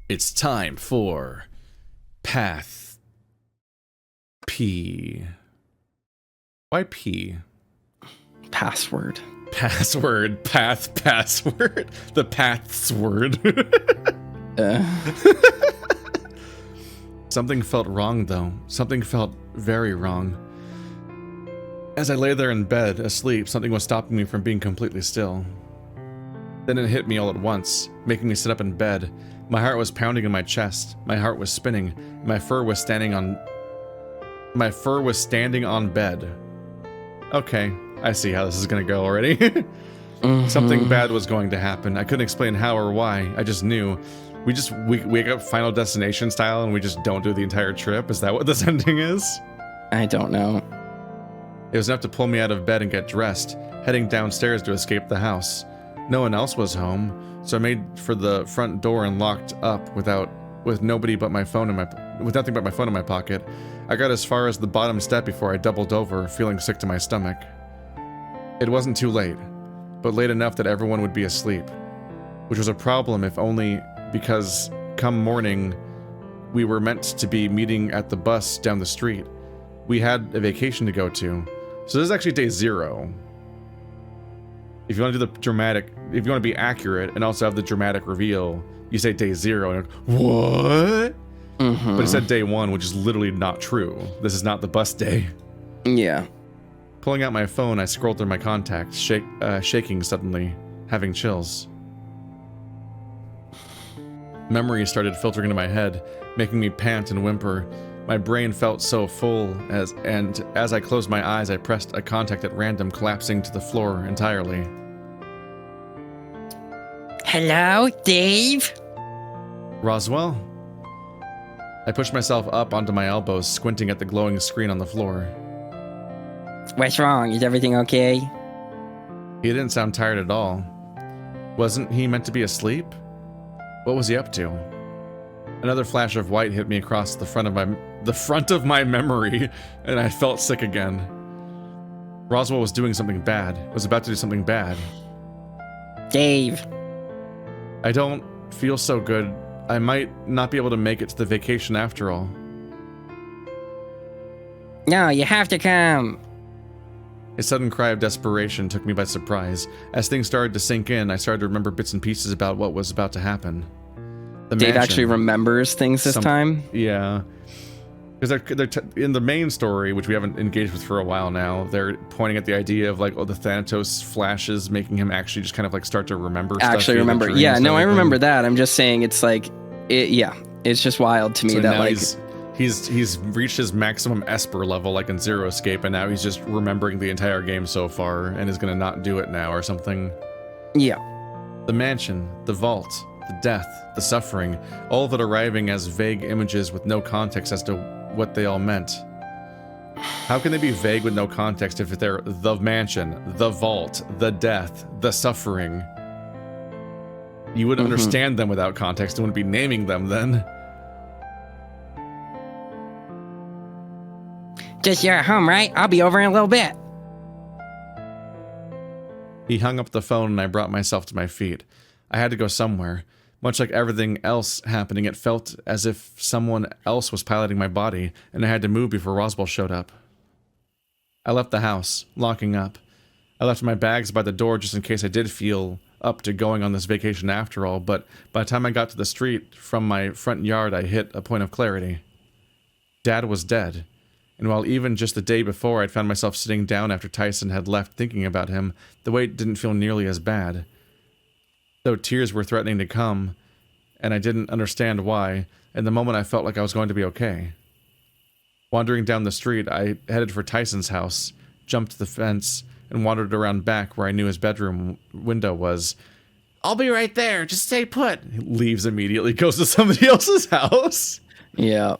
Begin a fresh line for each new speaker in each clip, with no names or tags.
It's time for Path P. Why P?
Password.
Password. Password. The path's word. Something felt wrong, though. Something felt very wrong. As I lay there in bed, asleep, something was stopping me from being completely still. Then it hit me all at once, making me sit up in bed. My heart was pounding in my chest. My heart was spinning. My fur was standing on bed. Okay, I see how this is gonna go already. Something bad was going to happen. I couldn't explain how or why. I just knew. We wake up Final Destination style and we just don't do the entire trip. Is that what this ending is?
I don't know.
It was enough to pull me out of bed and get dressed, heading downstairs to escape the house. No one else was home, so I made for the front door and locked up with nothing but my phone in my pocket. I got as far as the bottom step before I doubled over, feeling sick to my stomach. It wasn't too late, but late enough that everyone would be asleep, which was a problem if only because come morning we were meant to be meeting at the bus down the street. We had a vacation to go to, so this is actually day 0. If you want to do the dramatic, if you want to be accurate and also have the dramatic reveal, you say day 0 and you're like, what? But it said day 1, which is literally not true. This is not the bus day.
Yeah.
Pulling out my phone, I scrolled through my contacts, shaking suddenly, having chills. Memories started filtering into my head, making me pant and whimper. My brain felt so full, as I closed my eyes, I pressed a contact at random, collapsing to the floor entirely.
Hello, Dave?
Roswell? I pushed myself up onto my elbows, squinting at the glowing screen on the floor.
What's wrong? Is everything okay?
He didn't sound tired at all. Wasn't he meant to be asleep? What was he up to? Another flash of white hit me across the front of my memory, and I felt sick again. Roswell was doing something bad. Was about to do something bad.
Dave.
I don't feel so good. I might not be able to make it to the vacation after all.
No, you have to come.
A sudden cry of desperation took me by surprise. As things started to sink in, I started to remember bits and pieces about what was about to happen. The
Dave
mansion.
actually remembers things this time?
Yeah. Because they're in the main story, which we haven't engaged with for a while now, they're pointing at the idea of like, oh, the Thanatos flashes making him actually just kind of like start to remember stuff.
Actually remember. Yeah, no, I remember that. I'm just saying it's like, it's just wild to me that like...
He's reached his maximum Esper level like in Zero Escape, and now he's just remembering the entire game so far and is gonna not do it now or something.
Yeah.
The mansion, the vault, the death, the suffering, all of it arriving as vague images with no context as to what they all meant. How can they be vague with no context if they're the mansion, the vault, the death, the suffering? You wouldn't understand them without context and wouldn't be naming them then.
Just you're at home, right? I'll be over in a little bit.
He hung up the phone and I brought myself to my feet. I had to go somewhere. Much like everything else happening, it felt as if someone else was piloting my body, and I had to move before Roswell showed up. I left the house, locking up. I left my bags by the door just in case I did feel up to going on this vacation after all, but by the time I got to the street from my front yard, I hit a point of clarity. Dad was dead. And while even just the day before I'd found myself sitting down after Tyson had left thinking about him, the weight didn't feel nearly as bad. Though tears were threatening to come, and I didn't understand why, in the moment I felt like I was going to be okay. Wandering down the street, I headed for Tyson's house, jumped the fence, and wandered around back where I knew his bedroom window was. I'll be right there, just stay put. He leaves immediately, goes to somebody else's house.
Yeah.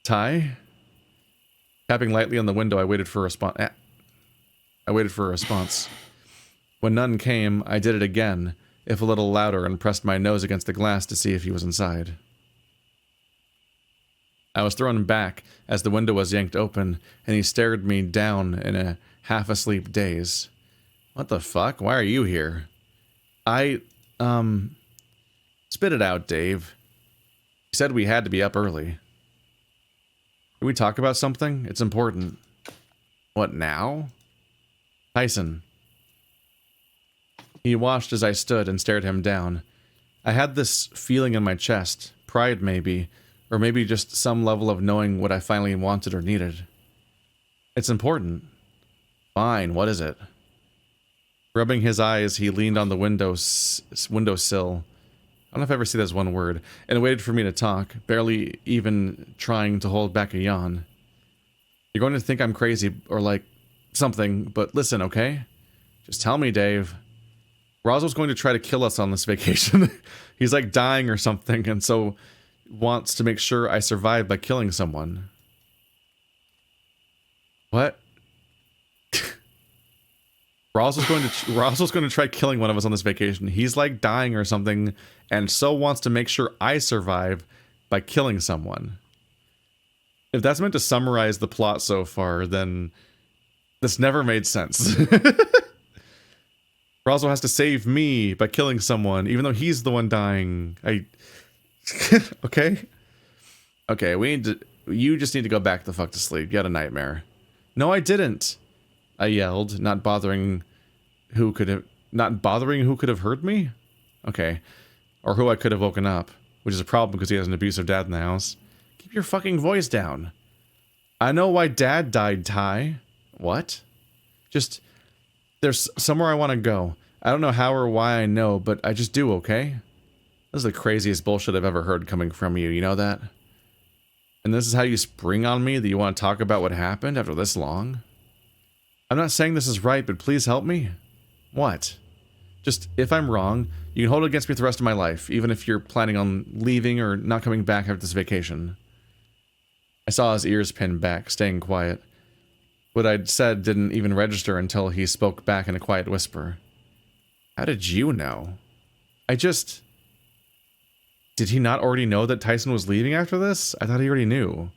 Ty? Tapping lightly on the window, I waited for a response. When none came, I did it again, if a little louder, and pressed my nose against the glass to see if he was inside. I was thrown back as the window was yanked open, and he stared me down in a half-asleep daze. What the fuck? Why are you here? Spit it out, Dave. He said we had to be up early. Can we talk about something? It's important. What now? Tyson. He watched as I stood and stared him down. I had this feeling in my chest, pride maybe, or maybe just some level of knowing what I finally wanted or needed. It's important. Fine, what is it? Rubbing his eyes, he leaned on the windowsill. I don't know if I ever see that as one word, and waited for me to talk, barely even trying to hold back a yawn. You're going to think I'm crazy, or like something, but listen, okay? Just tell me, Dave. Roswell's going to try to kill us on this vacation. He's like dying or something, and so wants to make sure I survive by killing someone. What? Roswell's going to try killing one of us on this vacation. He's like dying or something, and so wants to make sure I survive by killing someone. If that's meant to summarize the plot so far, then this never made sense. Roswell has to save me by killing someone, even though he's the one dying. Okay? Okay, you just need to go back the fuck to sleep. You had a nightmare. No, I didn't. I yelled, not bothering who could have heard me? Okay. Or who I could have woken up, which is a problem because he has an abusive dad in the house. Keep your fucking voice down. I know why Dad died, Ty. What? Just, there's somewhere I want to go. I don't know how or why I know, but I just do, okay? This is the craziest bullshit I've ever heard coming from you, you know that? And this is how you spring on me, that you want to talk about what happened after this long? I'm not saying this is right, but please help me. What? Just, if I'm wrong, you can hold it against me for the rest of my life, even if you're planning on leaving or not coming back after this vacation. I saw his ears pinned back, staying quiet. What I'd said didn't even register until he spoke back in a quiet whisper. How did you know? Did he not already know that Tyson was leaving after this? I thought he already knew.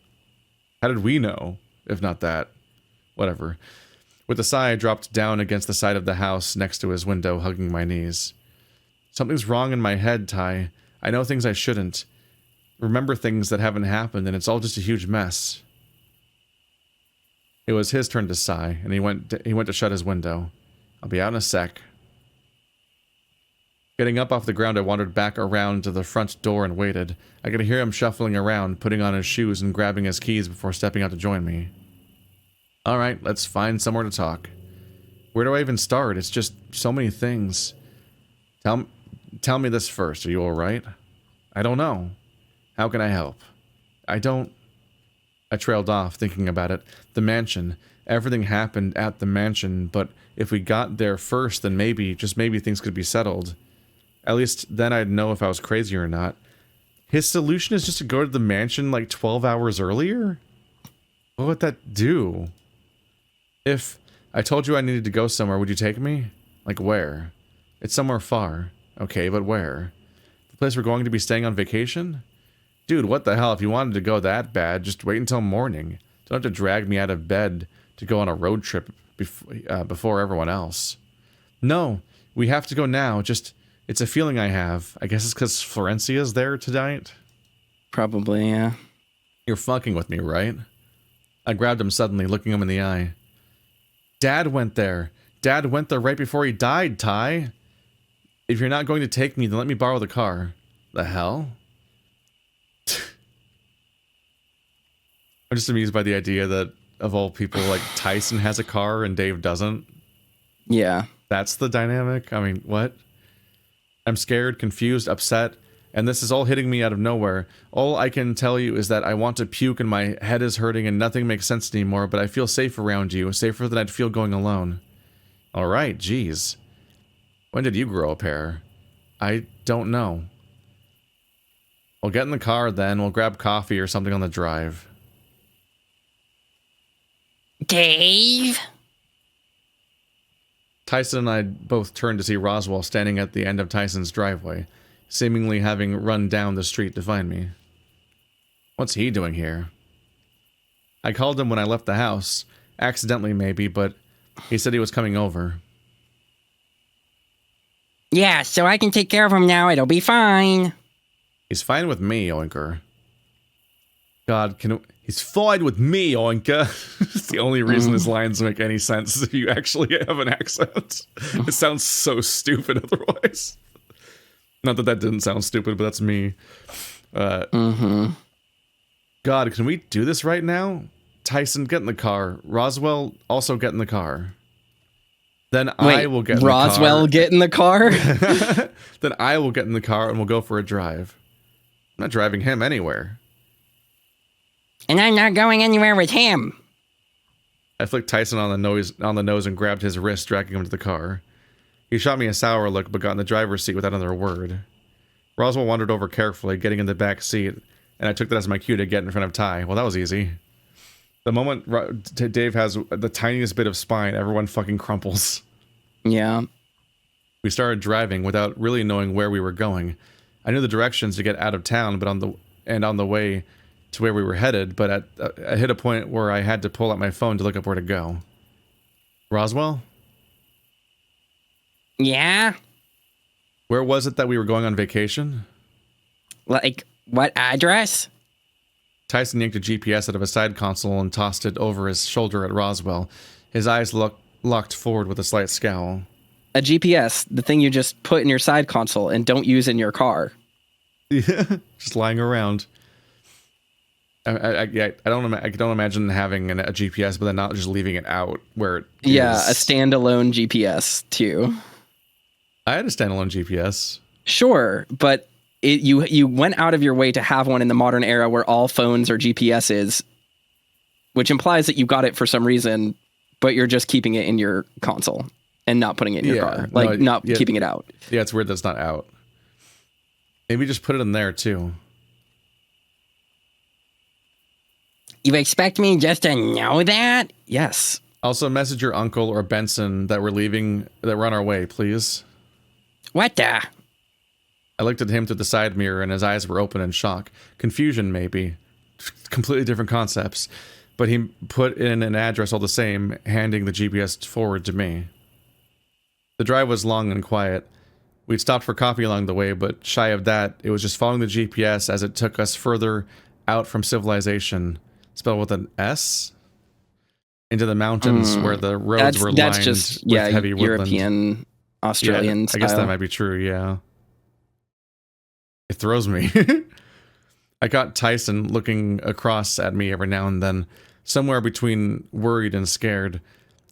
How did we know? If not that. Whatever. With a sigh, I dropped down against the side of the house next to his window, hugging my knees. Something's wrong in my head, Ty. I know things I shouldn't. Remember things that haven't happened, and it's all just a huge mess. It was his turn to sigh, and he went to shut his window. I'll be out in a sec. Getting up off the ground, I wandered back around to the front door and waited. I could hear him shuffling around, putting on his shoes and grabbing his keys before stepping out to join me. Alright, let's find somewhere to talk. Where do I even start? It's just so many things. Tell me this first. Are you alright? I don't know. How can I help? I trailed off, thinking about it. The mansion. Everything happened at the mansion, but if we got there first, then maybe, just maybe, things could be settled. At least then I'd know if I was crazy or not. His solution is just to go to the mansion like 12 hours earlier? What would that do? If I told you I needed to go somewhere, would you take me? Like where? It's somewhere far. Okay, but where? The place we're going to be staying on vacation? Dude, what the hell? If you wanted to go that bad, just wait until morning. Don't have to drag me out of bed to go on a road trip before everyone else. No, we have to go now. Just, it's a feeling I have. I guess it's because Florencia's there tonight?
Probably, yeah.
You're fucking with me, right? I grabbed him suddenly, looking him in the eye. Dad went there. Dad went there right before he died, Ty. If you're not going to take me, then let me borrow the car. The hell? I'm just amused by the idea that, of all people, like, Tyson has a car and Dave doesn't.
Yeah.
That's the dynamic? I mean, what? I'm scared, confused, upset, and this is all hitting me out of nowhere. All I can tell you is that I want to puke and my head is hurting and nothing makes sense anymore, but I feel safe around you, safer than I'd feel going alone. Alright, geez. When did you grow a pair? I don't know. We'll get in the car then, we'll grab coffee or something on the drive.
Dave?
Tyson and I both turned to see Roswell standing at the end of Tyson's driveway, seemingly having run down the street to find me. What's he doing here? I called him when I left the house, accidentally maybe, but he said he was coming over.
Yeah, so I can take care of him now. It'll be fine.
He's fine with me, Oinker. God, he's fine with me, Oinka. It's the only reason his lines make any sense is if you actually have an accent. It sounds so stupid otherwise. Not that didn't sound stupid, but that's me. God, can we do this right now? Tyson, get in the car. Roswell, also get in the car. Then I will get in the car.
Roswell get in the car?
Then I will get in the car and we'll go for a drive. I'm not driving him anywhere.
And I'm not going anywhere with him.
I flicked Tyson on the nose and grabbed his wrist, dragging him to the car. He shot me a sour look, but got in the driver's seat without another word. Roswell wandered over carefully, getting in the back seat, and I took that as my cue to get in front of Ty. Well, that was easy. The moment Dave has the tiniest bit of spine, everyone fucking crumples.
Yeah.
We started driving without really knowing where we were going. I knew the directions to get out of town, but on the way to where we were headed, but I hit a point where I had to pull out my phone to look up where to go. Roswell?
Yeah?
Where was it that we were going on vacation?
Like, what address?
Tyson yanked a GPS out of a side console and tossed it over his shoulder at Roswell. His eyes locked forward with a slight scowl.
A GPS, the thing you just put in your side console and don't use in your car.
Yeah, just lying around. I don't imagine having a GPS, but then not just leaving it out where it is.
Yeah, a standalone GPS too.
I had a standalone GPS.
Sure, but you went out of your way to have one in the modern era where all phones are GPSs, which implies that you got it for some reason, but you're just keeping it in your console and not putting it in your car, keeping it out.
Yeah, it's weird that's not out. Maybe just put it in there too.
You expect me just to know that?
Yes.
Also, message your uncle or Benson that we're on our way, please.
What the?
I looked at him through the side mirror and his eyes were open in shock. Confusion, maybe. Completely different concepts. But he put in an address all the same, handing the GPS forward to me. The drive was long and quiet. We'd stopped for coffee along the way, but shy of that, it was just following the GPS as it took us further out from civilization, spelled with an S, into the mountains where the roads were lined with heavy woodland.
European, Australian style.
I guess that might be true, yeah. It throws me. I got Tyson looking across at me every now and then, somewhere between worried and scared.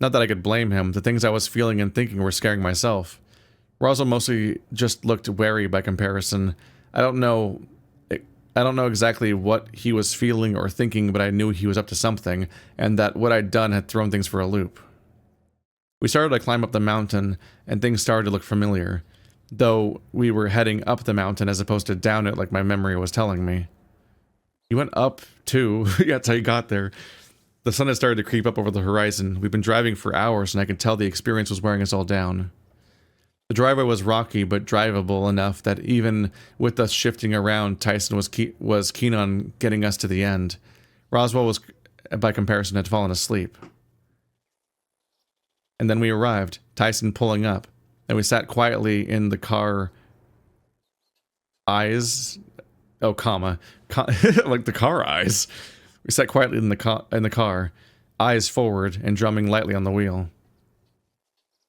Not that I could blame him. The things I was feeling and thinking were scaring myself. Roswell mostly just looked wary by comparison. I don't know exactly what he was feeling or thinking, but I knew he was up to something, and that what I'd done had thrown things for a loop. We started to climb up the mountain, and things started to look familiar, though we were heading up the mountain as opposed to down it like my memory was telling me. You went up, too. That's how you got there. The sun had started to creep up over the horizon. We'd been driving for hours, and I could tell the experience was wearing us all down. The driveway was rocky, but drivable enough that even with us shifting around, Tyson was keen on getting us to the end. Roswell was, by comparison, had fallen asleep. And then we arrived, Tyson pulling up, and we sat quietly in the car. Like the car eyes. We sat quietly in the car, eyes forward and drumming lightly on the wheel.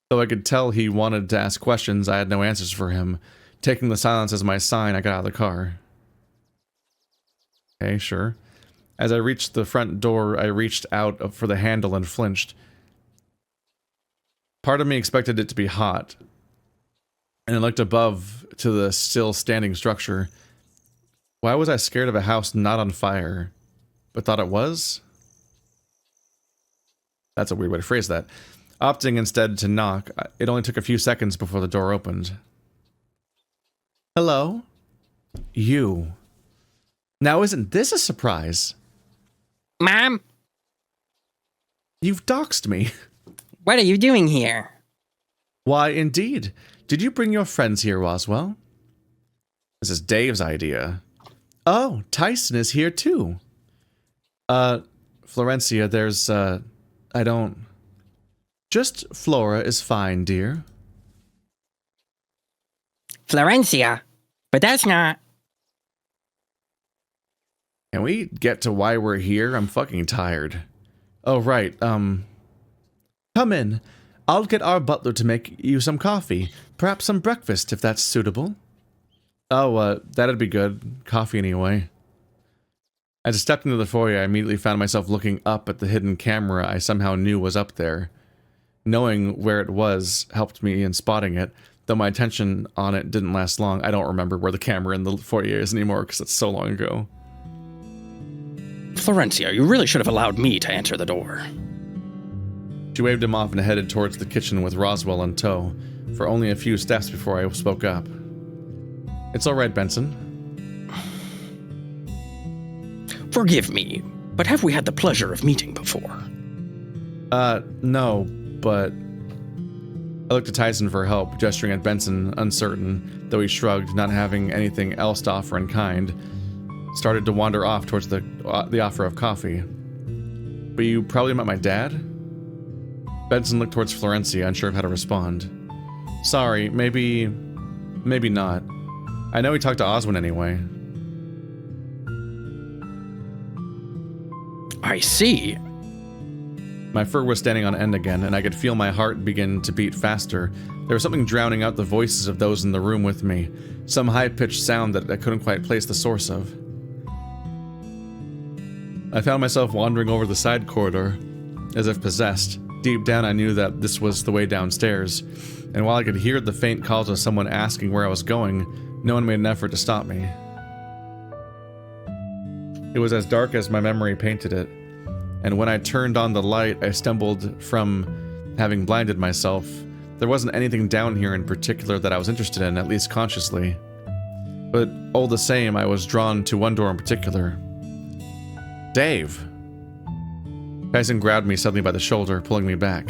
Though I could tell he wanted to ask questions, I had no answers for him. Taking the silence as my sign, I got out of the car. Okay, sure. As I reached the front door, I reached out for the handle and flinched. Part of me expected it to be hot, and I looked above to the still standing structure. Why was I scared of a house not on fire, but thought it was? That's a weird way to phrase that. Opting instead to knock, it only took a few seconds before the door opened. Hello? You. Now isn't this a surprise?
Mom?
You've doxed me.
What are you doing here?
Why, indeed. Did you bring your friends here, Roswell? This is Dave's idea. Oh, Tyson is here too. Florencia, there's, Just Flora is fine, dear.
Florencia? But that's not...
Can we get to why we're here? I'm fucking tired. Oh, right, come in. I'll get our butler to make you some coffee. Perhaps some breakfast, if that's suitable. Oh, that'd be good. Coffee anyway. As I stepped into the foyer, I immediately found myself looking up at the hidden camera I somehow knew was up there. Knowing where it was helped me in spotting it, though my attention on it didn't last long. I don't remember where the camera in the foyer is anymore because it's so long ago.
Florencia, you really should have allowed me to answer the door.
She waved him off and headed towards the kitchen with Roswell in tow, for only a few steps before I spoke up. It's all right, Benson.
Forgive me, but have we had the pleasure of meeting before?
No, but... I looked to Tyson for help, gesturing at Benson, uncertain, though he shrugged, not having anything else to offer in kind. Started to wander off towards the offer of coffee. But you probably met my dad? Benson looked towards Florencia, unsure of how to respond. Sorry, maybe not. I know he talked to Oswin anyway.
I see.
My fur was standing on end again, and I could feel my heart begin to beat faster. There was something drowning out the voices of those in the room with me, some high-pitched sound that I couldn't quite place the source of. I found myself wandering over the side corridor, as if possessed. Deep down I knew that this was the way downstairs, and while I could hear the faint calls of someone asking where I was going, no one made an effort to stop me. It was as dark as my memory painted it, and when I turned on the light, I stumbled from having blinded myself. There wasn't anything down here in particular that I was interested in, at least consciously. But all the same, I was drawn to one door in particular. Dave! Tyson grabbed me suddenly by the shoulder, pulling me back.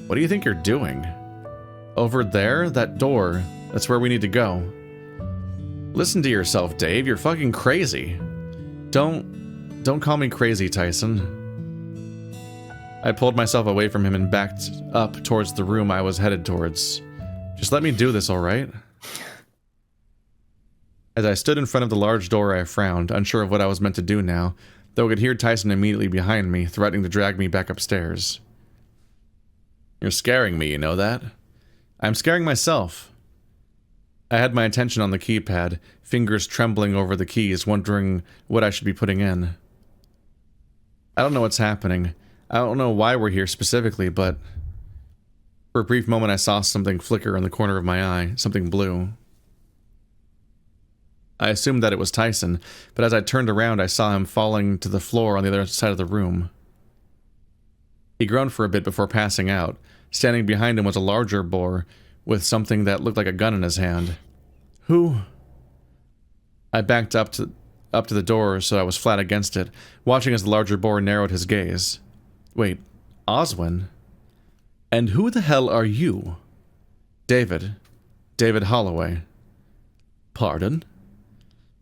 What do you think you're doing? Over there? That door. That's where we need to go. Listen to yourself, Dave. You're fucking crazy. Don't call me crazy, Tyson. I pulled myself away from him and backed up towards the room I was headed towards. Just let me do this, alright? As I stood in front of the large door, I frowned, unsure of what I was meant to do now, though I could hear Tyson immediately behind me, threatening to drag me back upstairs. You're scaring me, you know that? I'm scaring myself. I had my attention on the keypad, fingers trembling over the keys, wondering what I should be putting in. I don't know what's happening. I don't know why we're here specifically, but... For a brief moment I saw something flicker in the corner of my eye, something blue. I assumed that it was Tyson, but as I turned around I saw him falling to the floor on the other side of the room. He groaned for a bit before passing out. Standing behind him was a larger boar, with something that looked like a gun in his hand. Who? I backed up to the door so I was flat against it, watching as the larger boar narrowed his gaze. Wait, Oswin? And who the hell are you? David. David Holloway. Pardon?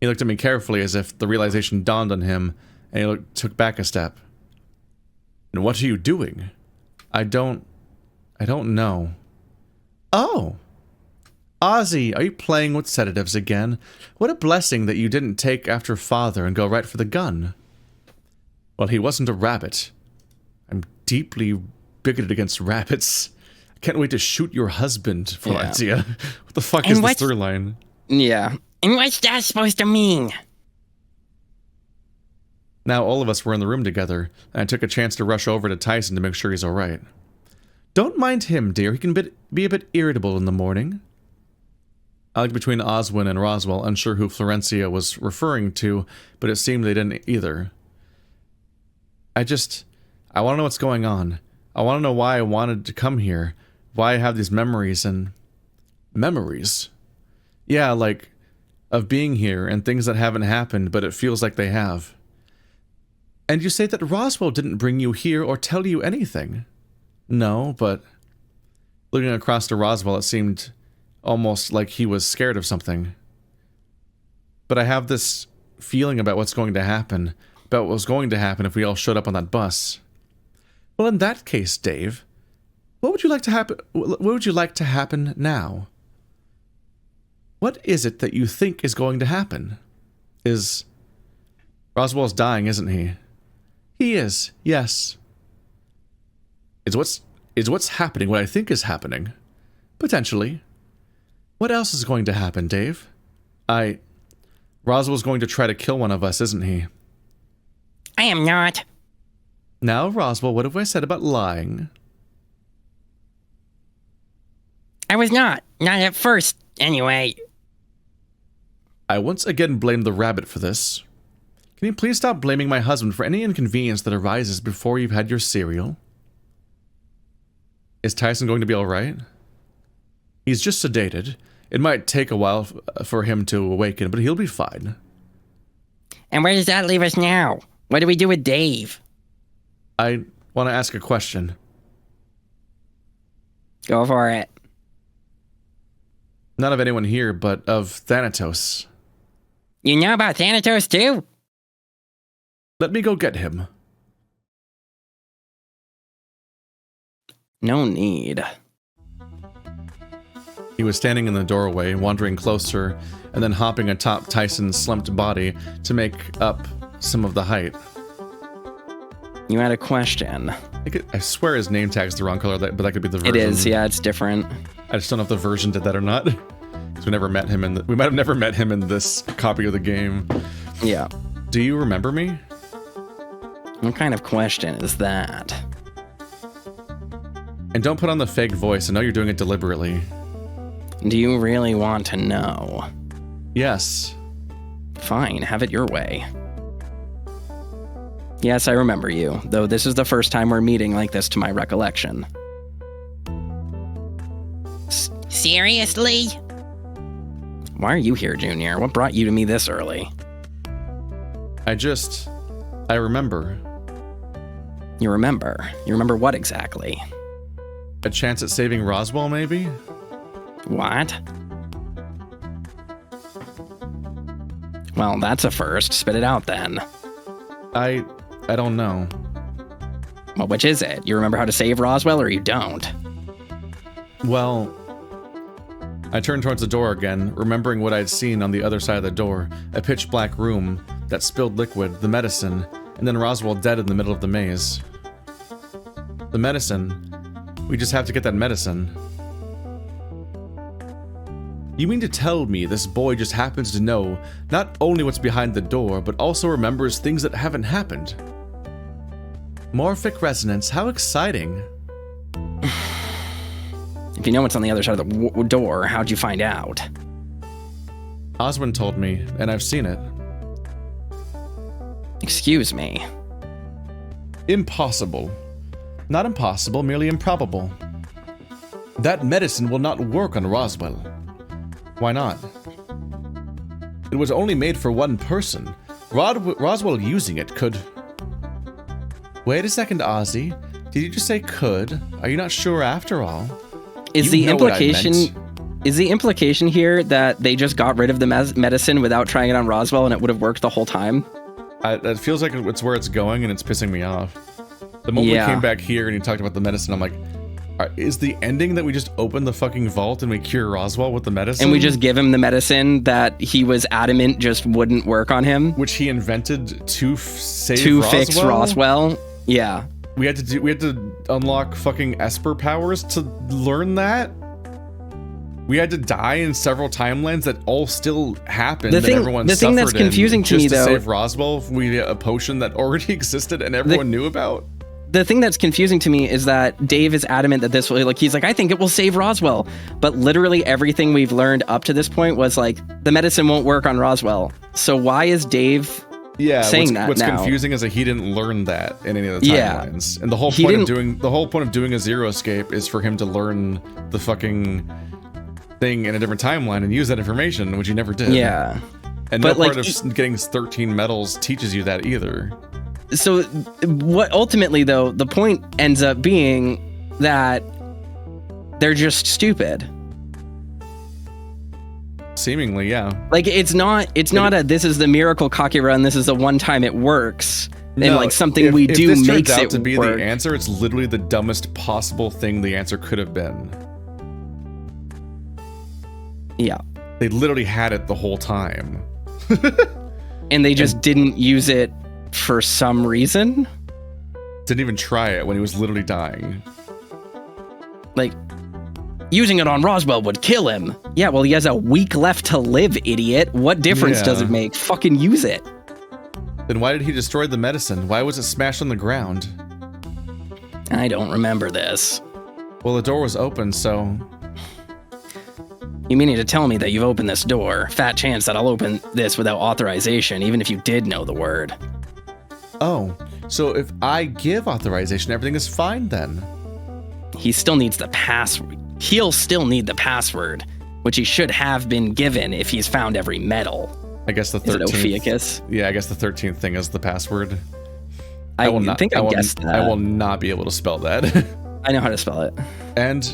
He looked at me carefully as if the realization dawned on him, and he took back a step. And what are you doing? I don't know. Oh! Ozzy, are you playing with sedatives again? What a blessing that you didn't take after father and go right for the gun. Well, he wasn't a rabbit. I'm deeply bigoted against rabbits. I can't wait to shoot your husband, Florencia. Yeah. What the fuck is this through line?
Yeah.
And what's that supposed to mean?
Now all of us were in the room together, and I took a chance to rush over to Tyson to make sure he's alright. Don't mind him, dear. He can be a bit irritable in the morning. I looked between Oswin and Roswell, unsure who Florencia was referring to, but it seemed they didn't either. I want to know what's going on. I want to know why I wanted to come here, why I have these memories and... Memories? Yeah, like, of being here and things that haven't happened, but it feels like they have. And you say that Roswell didn't bring you here or tell you anything? No, but... Looking across to Roswell, it seemed almost like he was scared of something. But I have this feeling about what's going to happen, about what was going to happen if we all showed up on that bus. Well, in that case, Dave, what would you like to happen? What would you like to happen now? What is it that you think is going to happen? Is Roswell's dying, isn't he? He is, yes. Is what's happening what I think is happening? Potentially. What else is going to happen, Dave? Roswell's going to try to kill one of us, isn't he?
I am not.
Now, Roswell, what have I said about lying?
I was not. Not at first, anyway.
I once again blame the rabbit for this. Can you please stop blaming my husband for any inconvenience that arises before you've had your cereal? Is Tyson going to be alright? He's just sedated. It might take a while for him to awaken, but he'll be fine.
And where does that leave us now? What do we do with Dave?
I want to ask a question.
Go for it.
Not of anyone here, but of Thanatos.
You know about Thanatos too?
Let me go get him.
No need.
He was standing in the doorway, wandering closer, and then hopping atop Tyson's slumped body to make up some of the height.
You had a question.
I swear his name tag's the wrong color, but that could be the version.
It is, yeah, it's different.
I just don't know if the version did that or not. Because we never met him we might have never met him in this copy of the game.
Yeah.
Do you remember me?
What kind of question is that?
And don't put on the fake voice. I know you're doing it deliberately.
Do you really want to know?
Yes.
Fine, have it your way. Yes, I remember you, though this is the first time we're meeting like this to my recollection.
Seriously?
Why are you here, Junior? What brought you to me this early?
I remember.
You remember? You remember what exactly?
A chance at saving Roswell, maybe?
What? Well, that's a first. Spit it out then.
I don't know.
Well, which is it? You remember how to save Roswell or you don't?
Well, I turned towards the door again, remembering what I'd seen on the other side of the door, a pitch black room that spilled liquid, the medicine, and then Roswell dead in the middle of the maze. The medicine. We just have to get that medicine. You mean to tell me this boy just happens to know not only what's behind the door, but also remembers things that haven't happened? Morphic resonance, how exciting.
If you know what's on the other side of the door, how'd you find out?
Oswin told me, and I've seen it.
Excuse me.
Impossible. Not impossible, merely improbable. That medicine will not work on Roswell. Why not? It was only made for one person. Roswell using it could... Wait a second, Ozzy. Did you just say could? Are you not sure after all?
Is the implication here that they just got rid of the medicine without trying it on Roswell and it would have worked the whole time?
It feels like it's where it's going and it's pissing me off. The moment we came back here and you talked about the medicine, I'm like, is the ending that we just open the fucking vault and we cure Roswell with the medicine?
And we just give him the medicine that he was adamant just wouldn't work on him?
Which he invented to
fix Roswell? Yeah.
We had to unlock fucking Esper powers to learn that? We had to die in several timelines that all still happened. The
thing that's confusing to me, though,
to save Roswell, we had a potion that already existed and everyone knew about.
The thing that's confusing to me is that Dave is adamant that this will, he's like, I think it will save Roswell. But literally everything we've learned up to this point was like, the medicine won't work on Roswell. So why is Dave saying that
what's
now?
confusing is that he didn't learn that in any of the timelines. And the whole point of doing a zero escape is for him to learn the fucking thing in a different timeline and use that information, which he never did.
Yeah.
And no part of getting 13 medals teaches you that either.
So what ultimately, though, the point ends up being that they're just stupid.
Seemingly, yeah.
Like it's not a this is the miracle cocky run, this is the one time it works. And
no,
like something
if
makes
this
it
turns out to be
work.
the answer, it's literally the dumbest possible thing the answer could have been.
Yeah.
They literally had it the whole time.
And they just didn't use it for some reason?
Didn't even try it when he was literally dying.
Like, using it on Roswell would kill him. Yeah, well, he has a week left to live, idiot. What difference does it make? Fucking use it.
Then why did he destroy the medicine? Why was it smashed on the ground?
I don't remember this.
Well, the door was open, so...
You meaning to tell me that you've opened this door? Fat chance that I'll open this without authorization, even if you did know the word.
Oh, so if I give authorization, everything is fine then?
He still needs the password. He'll still need the password, which he should have been given if he's found every metal.
I guess the 13th...
Is it Ophiuchus?
Yeah, I guess the 13th thing is the password.
I guessed that.
I will not be able to spell that.
I know how to spell it.
And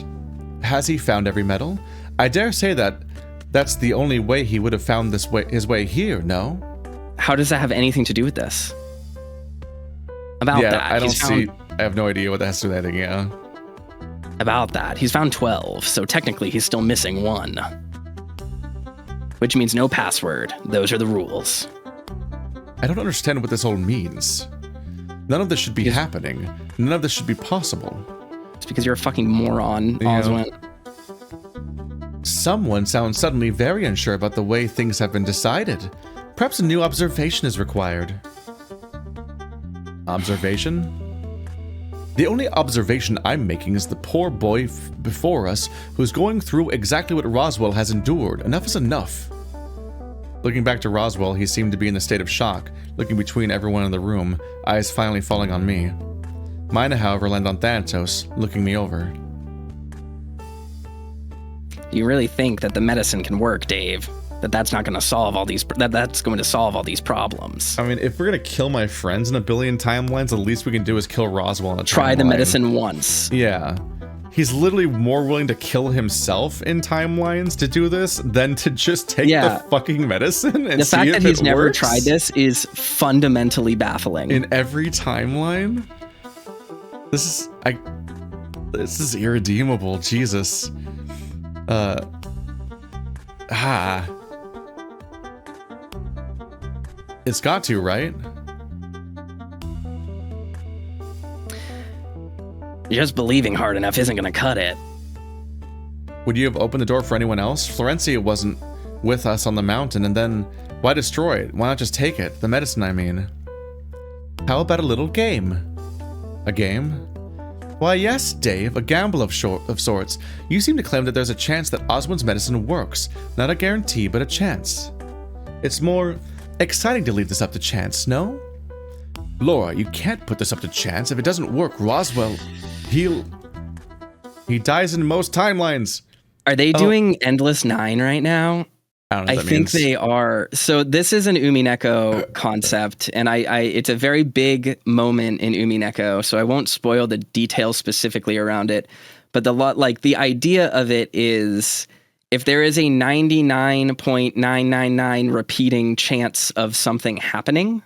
has he found every metal? I dare say that that's the only way he would have found his way here, no?
How does that have anything to do with this? About that.
I have no idea what that has to do with anything, yeah.
About that. He's found 12, so technically he's still missing 1. Which means no password. Those are the rules.
I don't understand what this all means. None of this should be happening. None of this should be possible.
It's because you're a fucking moron, Oswin.
Someone sounds suddenly very unsure about the way things have been decided. Perhaps a new observation is required. Observation? The only observation I'm making is the poor boy before us who's going through exactly what Roswell has endured. Enough is enough. Looking back to Roswell, he seemed to be in a state of shock, looking between everyone in the room, eyes finally falling on me. Mine, however, landed on Thanatos, looking me over.
Do you really think that the medicine can work, Dave? That's not going to solve all these. That's going to solve all these problems.
I mean, if we're gonna kill my friends in a billion timelines, the least we can do is kill Roswell in a
Try
timeline.
the medicine once.
Yeah, he's literally more willing to kill himself in timelines to do this than to just take the fucking medicine. And
the
see
fact
if
that he's
it
never
works
tried this is fundamentally baffling.
in every timeline. This is irredeemable. Jesus. It's got to, right?
Just believing hard enough isn't going to cut it.
Would you have opened the door for anyone else? Florencia wasn't with us on the mountain, and then why destroy it? Why not just take it? The medicine, I mean. How about a little game? A game? Why, yes, Dave, a gamble of sorts. You seem to claim that there's a chance that Oswin's medicine works. Not a guarantee, but a chance. It's more exciting to leave this up to chance, no? Laura, you can't put this up to chance. If it doesn't work, Roswell, he dies in most timelines.
Are they doing Endless 9 right now?
I don't know what
I
that
think
means.
they are. So this is an Umineko concept, and it's a very big moment in Umineko, so I won't spoil the details specifically around it. But the idea of it is, if there is a 99.999 repeating chance of something happening,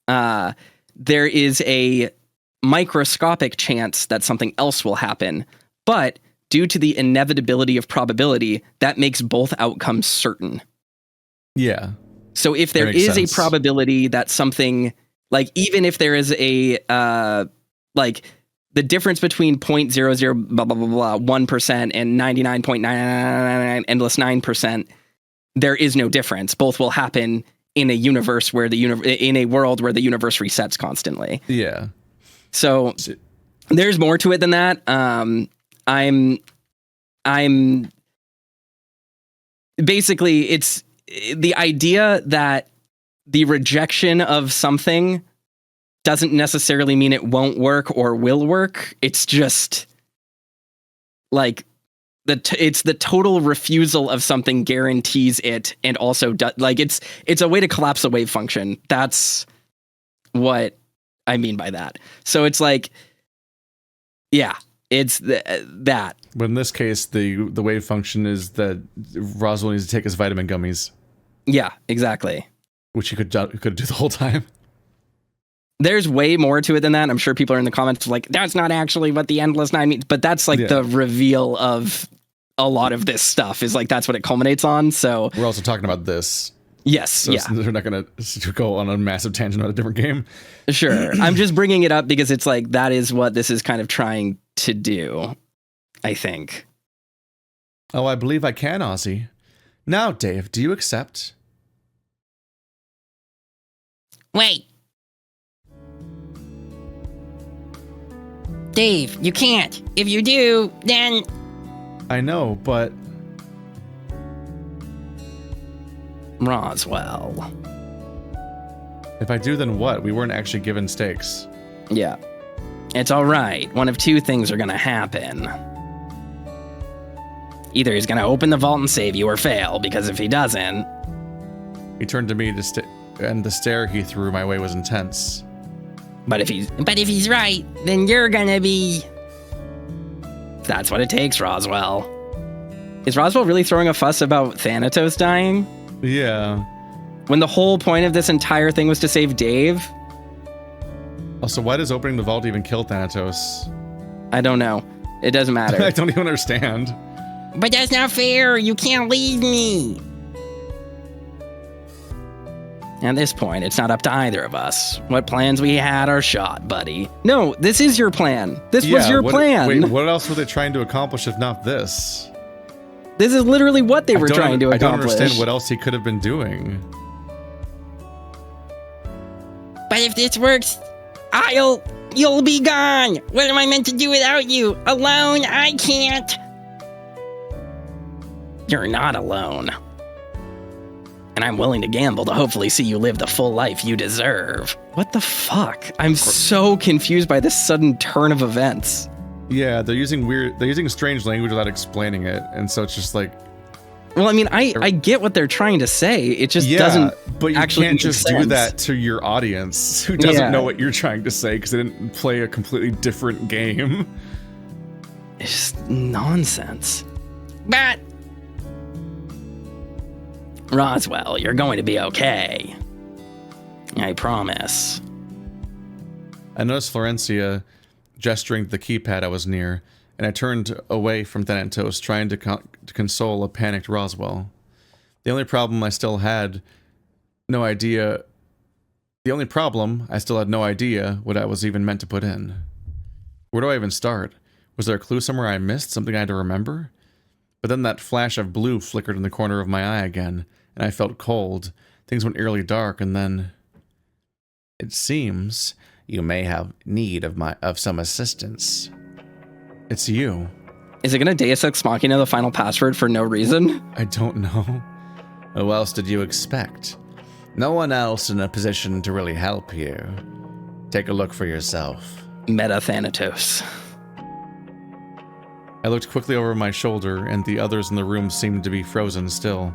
there is a microscopic chance that something else will happen. But due to the inevitability of probability, that makes both outcomes certain.
Yeah.
So if there is a probability that something, like, even if there is a, like, the difference between 0.00 blah, blah, blah, blah, 1% and 99.999 endless 9%, there is no difference. Both will happen in a universe where in a world where the universe resets constantly.
Yeah.
So there's more to it than that. I'm basically, it's the idea that the rejection of something doesn't necessarily mean it won't work or will work. It's just like it's the total refusal of something guarantees it, and also it's a way to collapse a wave function. That's what I mean by that. So it's like, yeah, it's that.
But in this case, the wave function is that Roswell needs to take his vitamin gummies.
Yeah, exactly.
Which he could do the whole time.
There's way more to it than that. I'm sure people are in the comments like, that's not actually what the Endless 9 means. But that's like the reveal of a lot of this stuff, is like, that's what it culminates on. So
we're also talking about this.
Yes,
So
yeah.
they're not going to go on a massive tangent about a different game.
Sure. I'm just bringing it up because it's like that is what this is kind of trying to do, I think.
Oh, I believe I can, Ozzy. Now, Dave, do you accept?
Wait. Dave, you can't. If you do, then...
I know, but...
Roswell.
If I do, then what? We weren't actually given stakes.
Yeah. It's all right. One of two things are going to happen. Either he's going to open the vault and save you or fail, because if he doesn't...
He turned to me and the stare he threw my way was intense.
But if he's
right, then you're gonna be...
That's what it takes, Roswell. Is Roswell really throwing a fuss about Thanatos dying?
Yeah.
When the whole point of this entire thing was to save Dave?
Also, why does opening the vault even kill Thanatos?
I don't know. It doesn't matter.
I don't even understand.
But that's not fair. You can't leave me.
At this point, it's not up to either of us. What plans we had are shot, buddy. No, this is your plan. This was your plan.
Wait, what else were they trying to accomplish if not this?
This is literally what they were trying to accomplish.
I don't understand what else he could have been doing.
But if this works, you'll be gone. What am I meant to do without you? Alone, I can't.
You're not alone. And I'm willing to gamble to hopefully see you live the full life you deserve. What the fuck? I'm so confused by this sudden turn of events.
Yeah, they're using strange language without explaining it, and so it's just like...
Well, I mean, I get what they're trying to say. It just doesn't
but you
actually
can't just
make
do that to your audience who doesn't know what you're trying to say because they didn't play a completely different game.
It's just nonsense.
But...
Roswell, you're going to be okay. I promise.
I noticed Florencia gesturing to the keypad I was near, and I turned away from Thanatos, trying to console a panicked Roswell. The only problem I still had no idea what I was even meant to put in. Where do I even start? Was there a clue somewhere I missed, something I had to remember? But then that flash of blue flickered in the corner of my eye again, and I felt cold. Things went eerily dark, and then... It seems you may have need of some assistance. It's you.
Is it going to Deus Ex Machina the final password for no reason?
I don't know. Who else did you expect? No one else in a position to really help here. Take a look for yourself.
Meta Thanatos.
I looked quickly over my shoulder, and the others in the room seemed to be frozen still.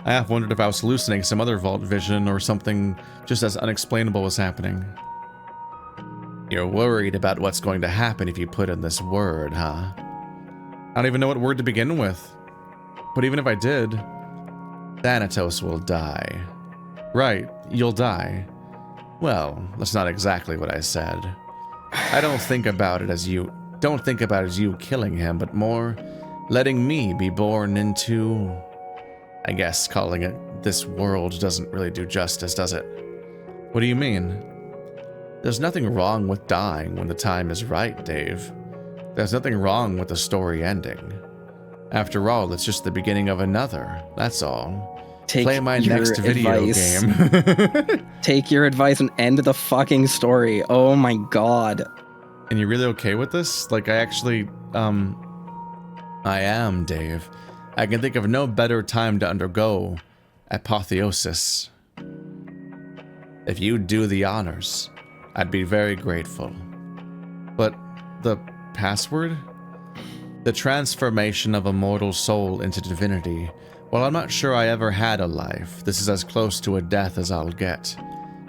I half wondered if I was hallucinating some other vault vision or something just as unexplainable was happening. You're worried about what's going to happen if you put in this word, huh? I don't even know what word to begin with. But even if I did, Thanatos will die. Right, you'll die. Well, that's not exactly what I said. I don't think about it as you killing him, but more letting me be born into... I guess calling it this world doesn't really do justice, does it? What do you mean? There's nothing wrong with dying when the time is right, Dave. There's nothing wrong with the story ending. After all, it's just the beginning of another, that's all. Play my next video game.
Take your advice and end the fucking story. Oh my god.
And you're really okay with this? Like, I am, Dave. I can think of no better time to undergo apotheosis. If you'd do the honors, I'd be very grateful. But the password? The transformation of a mortal soul into divinity. Well, I'm not sure I ever had a life. This is as close to a death as I'll get.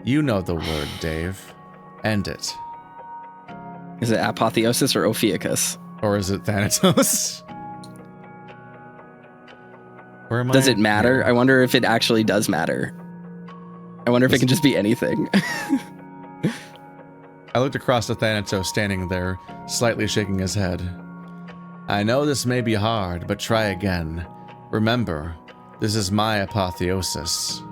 You know the word, Dave. End it.
Is it apotheosis or Ophiuchus?
Or is it Thanatos? Where am
Does it matter? I wonder if it actually does matter. I wonder if it can just be anything.
I looked across at Thanatos standing there, slightly shaking his head. I know this may be hard, but try again. Remember, this is my apotheosis.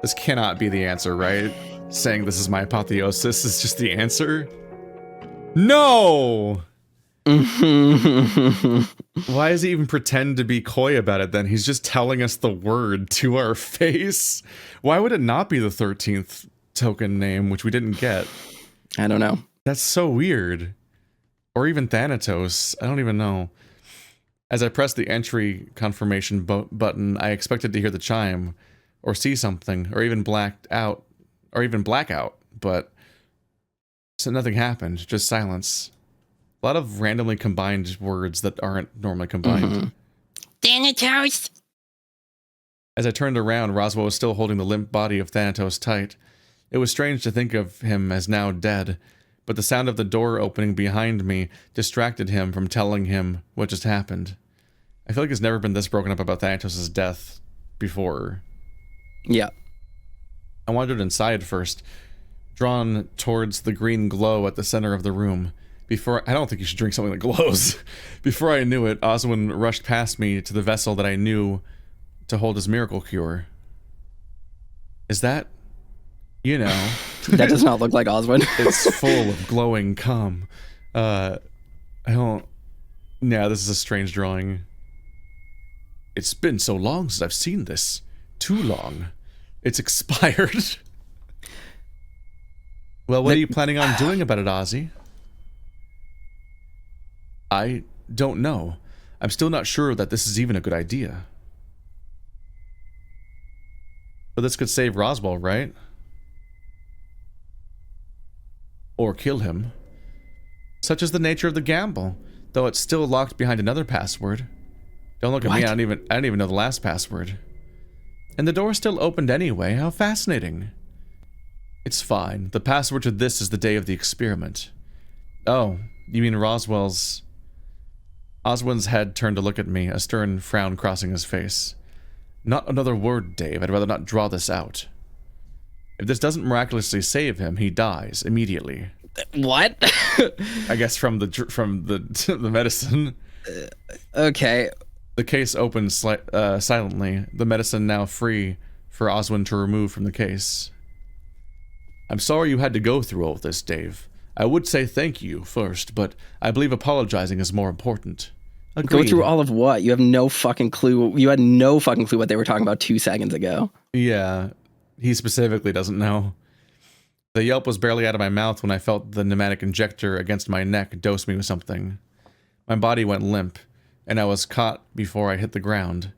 This cannot be the answer, right? Saying this is my apotheosis is just the answer? No! Why does he even pretend to be coy about it then? He's just telling us the word to our face. Why would it not be the 13th token name, which we didn't get?
I don't know.
That's so weird. Or even Thanatos. I don't even know. As I pressed the entry confirmation button, I expected to hear the chime, or see something, or even blackout, but so nothing happened, just silence. A lot of randomly combined words that aren't normally combined.
Thanatos?
As I turned around, Roswell was still holding the limp body of Thanatos tight. It was strange to think of him as now dead, but the sound of the door opening behind me distracted him from telling him what just happened. I feel like he's never been this broken up about Thanatos' death before.
Yeah.
I wandered inside first, drawn towards the green glow at the center of the room. I don't think you should drink something that glows. Before I knew it, Oswin rushed past me to the vessel that I knew to hold his miracle cure. Is that, you know...
That does not look like Oswin.
It's full of glowing cum. I don't... Yeah, this is a strange drawing. It's been so long since I've seen this. Too long. It's expired. Well, what are you planning on doing about it, Ozzy? I don't know. I'm still not sure that this is even a good idea. But this could save Roswell, right? Or kill him. Such is the nature of the gamble, though it's still locked behind another password. Don't look at me, I don't even know the last password. And the door still opened anyway, how fascinating. It's fine, the password to this is the day of the experiment. Oh, you mean Roswell's... Oswin's head turned to look at me, a stern frown crossing his face. Not another word, Dave, I'd rather not draw this out. If this doesn't miraculously save him, he dies immediately.
What?
I guess from the medicine.
Okay.
The case opened silently, the medicine now free for Oswin to remove from the case. I'm sorry you had to go through all this, Dave. I would say thank you first, but I believe apologizing is more important. Agreed.
Go through all of what? You have no fucking clue. You had no fucking clue what they were talking about 2 seconds ago.
Yeah, he specifically doesn't know. The yelp was barely out of my mouth when I felt the pneumatic injector against my neck dose me with something. My body went limp, and I was caught before I hit the ground.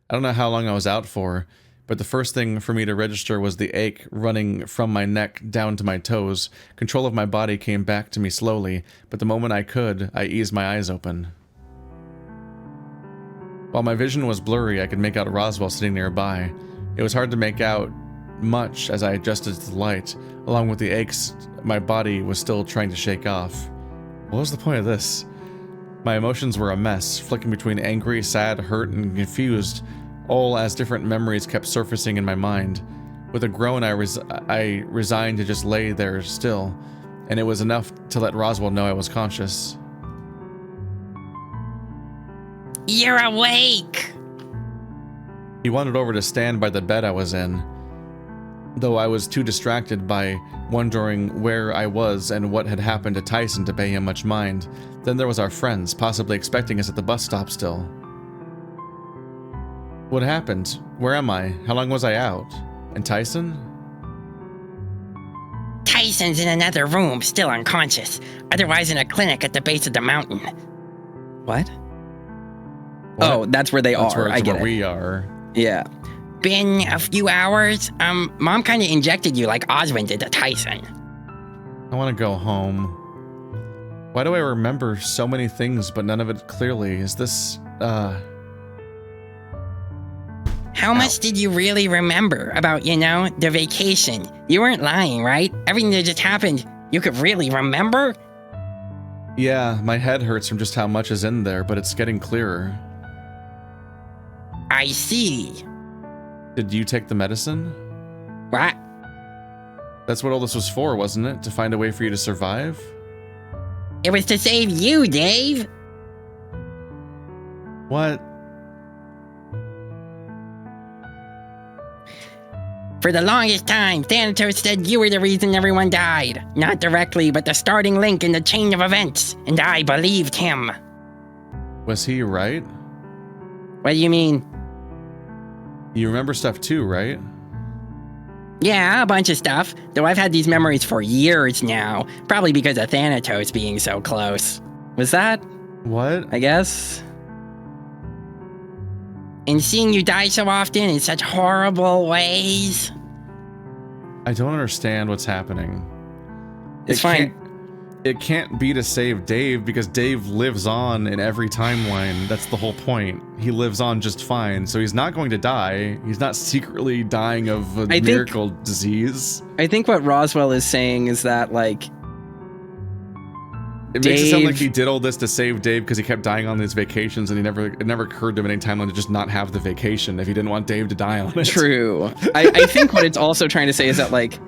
I don't know how long I was out for, but the first thing for me to register was the ache running from my neck down to my toes. Control of my body came back to me slowly, but the moment I could, I eased my eyes open. While my vision was blurry, I could make out Roswell sitting nearby. It was hard to make out much as I adjusted to the light. Along with the aches, my body was still trying to shake off. What was the point of this? My emotions were a mess, flicking between angry, sad, hurt, and confused, all as different memories kept surfacing in my mind. With a groan, I resigned to just lay there still, and it was enough to let Roswell know I was conscious.
You're awake!
He wandered over to stand by the bed I was in, though I was too distracted by wondering where I was and what had happened to Tyson to pay him much mind. Then there was our friends, possibly expecting us at the bus stop still. What happened? Where am I? How long was I out? And Tyson?
Tyson's in another room, still unconscious. Otherwise in a clinic at the base of the mountain.
What?
What?
Oh, that's where they
That's
are.
where,
I get it.
we are.
Yeah.
Been a few hours. Mom kinda injected you like Oswin did to Tyson.
I want to go home. Why do I remember so many things but none of it clearly? Is this,
How much did you really remember about, the vacation? You weren't lying, right? Everything that just happened, you could really remember?
Yeah, my head hurts from just how much is in there, but it's getting clearer.
I see.
Did you take the medicine?
What?
That's what all this was for, wasn't it? To find a way for you to survive?
It was to save you, Dave.
What?
For the longest time, Thanatos said you were the reason everyone died. Not directly, but the starting link in the chain of events. And I believed him.
Was he right?
What do you mean?
You remember stuff too, right?
Yeah, a bunch of stuff. Though I've had these memories for years now. Probably because of Thanatos being so close.
Was that?
What?
I guess.
And seeing you die so often in such horrible ways.
I don't understand what's happening.
It's fine.
It can't be to save Dave because Dave lives on in every timeline. That's the whole point. He lives on just fine, so he's not going to die. He's not secretly dying of a miracle disease.
I think what Roswell is saying is that, like,
it makes it sound like he did all this to save Dave because he kept dying on these vacations, and it never occurred to him any timeline to just not have the vacation if he didn't want Dave to die on it.
True. I think what it's also trying to say is that, like,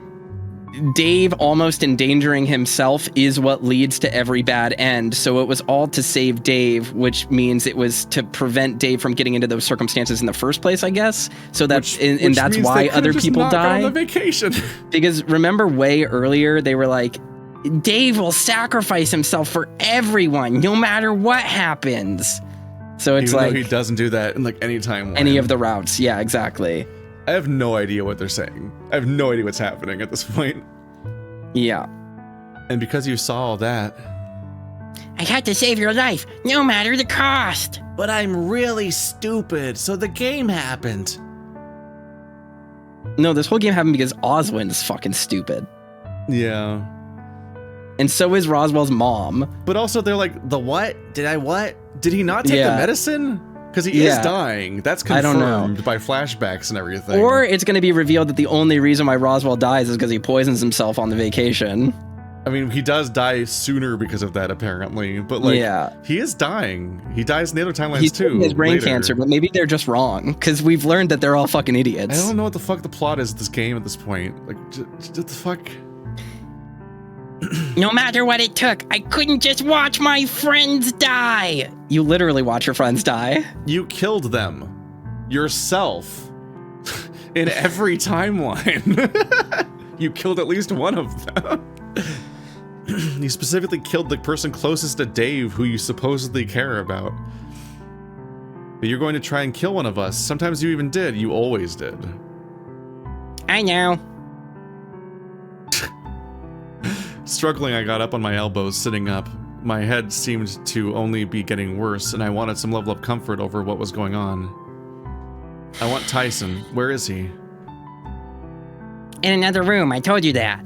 Dave almost endangering himself is what leads to every bad end. So it was all to save Dave, which means it was to prevent Dave from getting into those circumstances in the first place, I guess. So that's and that's why other people die.
On the vacation.
Because remember, way earlier they were like, Dave will sacrifice himself for everyone, no matter what happens. So it's
Even
like
though he doesn't do that in like any timeline.
Any of the routes, yeah, exactly.
I have no idea what they're saying. I have no idea what's happening at this point.
Yeah.
And because you saw all that...
I had to save your life, no matter the cost.
But I'm really stupid, so the game happened.
No, this whole game happened because Oswind's fucking stupid.
Yeah.
And so is Roswell's mom.
But also they're like, the what? Did I what? Did he not take the medicine? Because he is dying. That's confirmed by flashbacks and everything.
Or it's going to be revealed that the only reason why Roswell dies is because he poisons himself on the vacation.
I mean, he does die sooner because of that, apparently. But, like, he is dying. He dies in the other timelines, too.
He has brain cancer, but maybe they're just wrong. Because we've learned that they're all fucking idiots.
I don't know what the fuck the plot is of this game at this point. Like, what the fuck?
No matter what it took, I couldn't just watch my friends die.
You literally watch your friends die.
You killed them. Yourself. In every timeline. You killed at least one of them. You specifically killed the person closest to Dave who you supposedly care about. But you're going to try and kill one of us. Sometimes you even did. You always did.
I know.
Struggling, I got up on my elbows, sitting up. My head seemed to only be getting worse, and I wanted some level of comfort over what was going on. I want Tyson. Where is he?
In another room, I told you that.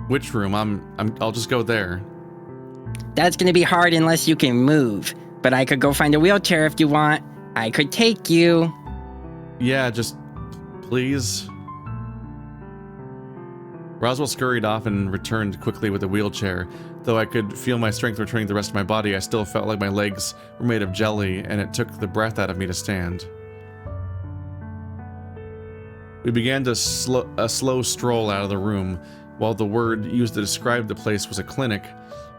Which room? I'll just go there.
That's gonna be hard unless you can move. But I could go find a wheelchair if you want. I could take you.
Yeah, just please. Roswell scurried off and returned quickly with a wheelchair. Though I could feel my strength returning to the rest of my body, I still felt like my legs were made of jelly, and it took the breath out of me to stand. We began a slow stroll out of the room. While the word used to describe the place was a clinic,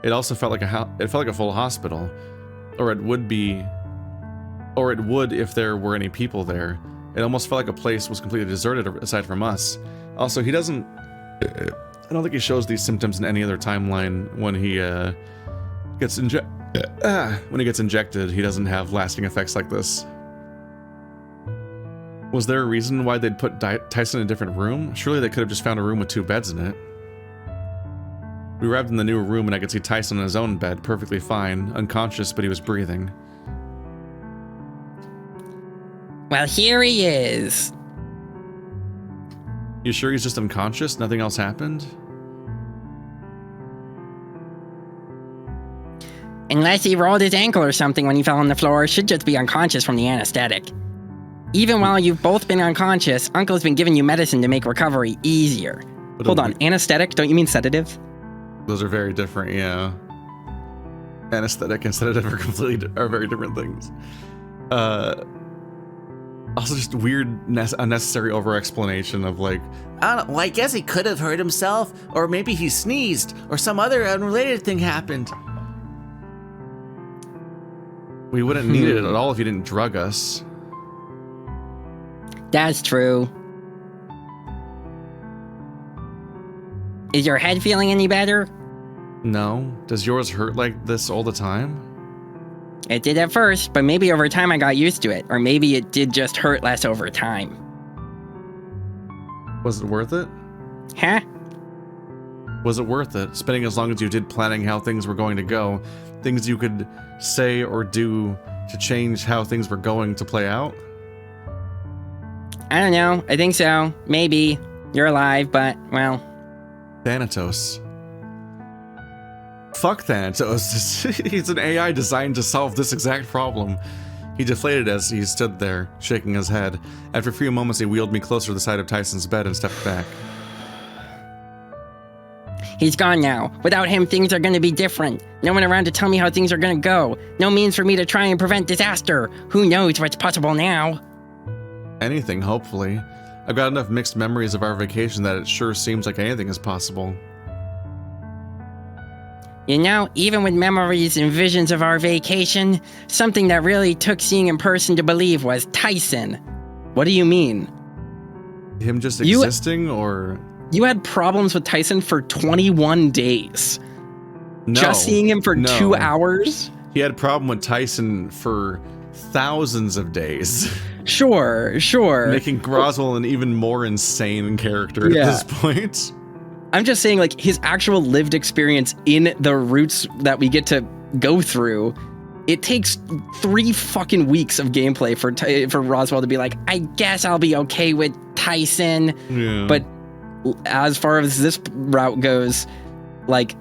it also felt like a full hospital, or it would if there were any people there. It almost felt like a place was completely deserted aside from us. Also, he doesn't. I don't think he shows these symptoms in any other timeline. When he gets injected, he doesn't have lasting effects like this. Was there a reason why they'd put Tyson in a different room? Surely they could have just found a room with 2 beds in it. We arrived in the new room and I could see Tyson in his own bed, perfectly fine, unconscious, but he was breathing.
Well, here he is.
You sure he's just unconscious? Nothing else happened?
Unless he rolled his ankle or something when he fell on the floor, should just be unconscious from the anesthetic. Even while you've both been unconscious, Uncle's been giving you medicine to make recovery easier.
Hold on, anesthetic? Don't you mean sedative?
Those are very different, yeah. Anesthetic and sedative are very different things. Also, just weird, unnecessary over-explanation of, like...
I don't know, well, I guess he could have hurt himself, or maybe he sneezed, or some other unrelated thing happened.
We wouldn't need it at all if you didn't drug us.
That's true. Is your head feeling any better?
No. Does yours hurt like this all the time?
It did at first, but maybe over time I got used to it. Or maybe it did just hurt less over time.
Was it worth it?
Huh?
Was it worth it? Spending as long as you did planning how things were going to go, things you could say or do to change how things were going to play out?
I don't know. I think so. Maybe. You're alive, but, well...
Thanatos. Fuck Thanatos. He's an AI designed to solve this exact problem. He deflated as he stood there, shaking his head. After a few moments, he wheeled me closer to the side of Tyson's bed and stepped back.
He's gone now. Without him, things are gonna be different. No one around to tell me how things are gonna go. No means for me to try and prevent disaster. Who knows what's possible now?
Anything, hopefully. I've got enough mixed memories of our vacation that it sure seems like anything is possible.
You know, even with memories and visions of our vacation, something that really took seeing in person to believe was Tyson.
What do you mean?
Him just existing, or...
You had problems with Tyson for 21 days.
No.
Just seeing him for 2 hours?
He had a problem with Tyson for thousands of days.
Sure.
Making Roswell an even more insane character at this point.
I'm just saying, like, his actual lived experience in the routes that we get to go through, it takes 3 fucking weeks of gameplay for Roswell to be like, I guess I'll be okay with Tyson.
Yeah.
But as far as this route goes, like,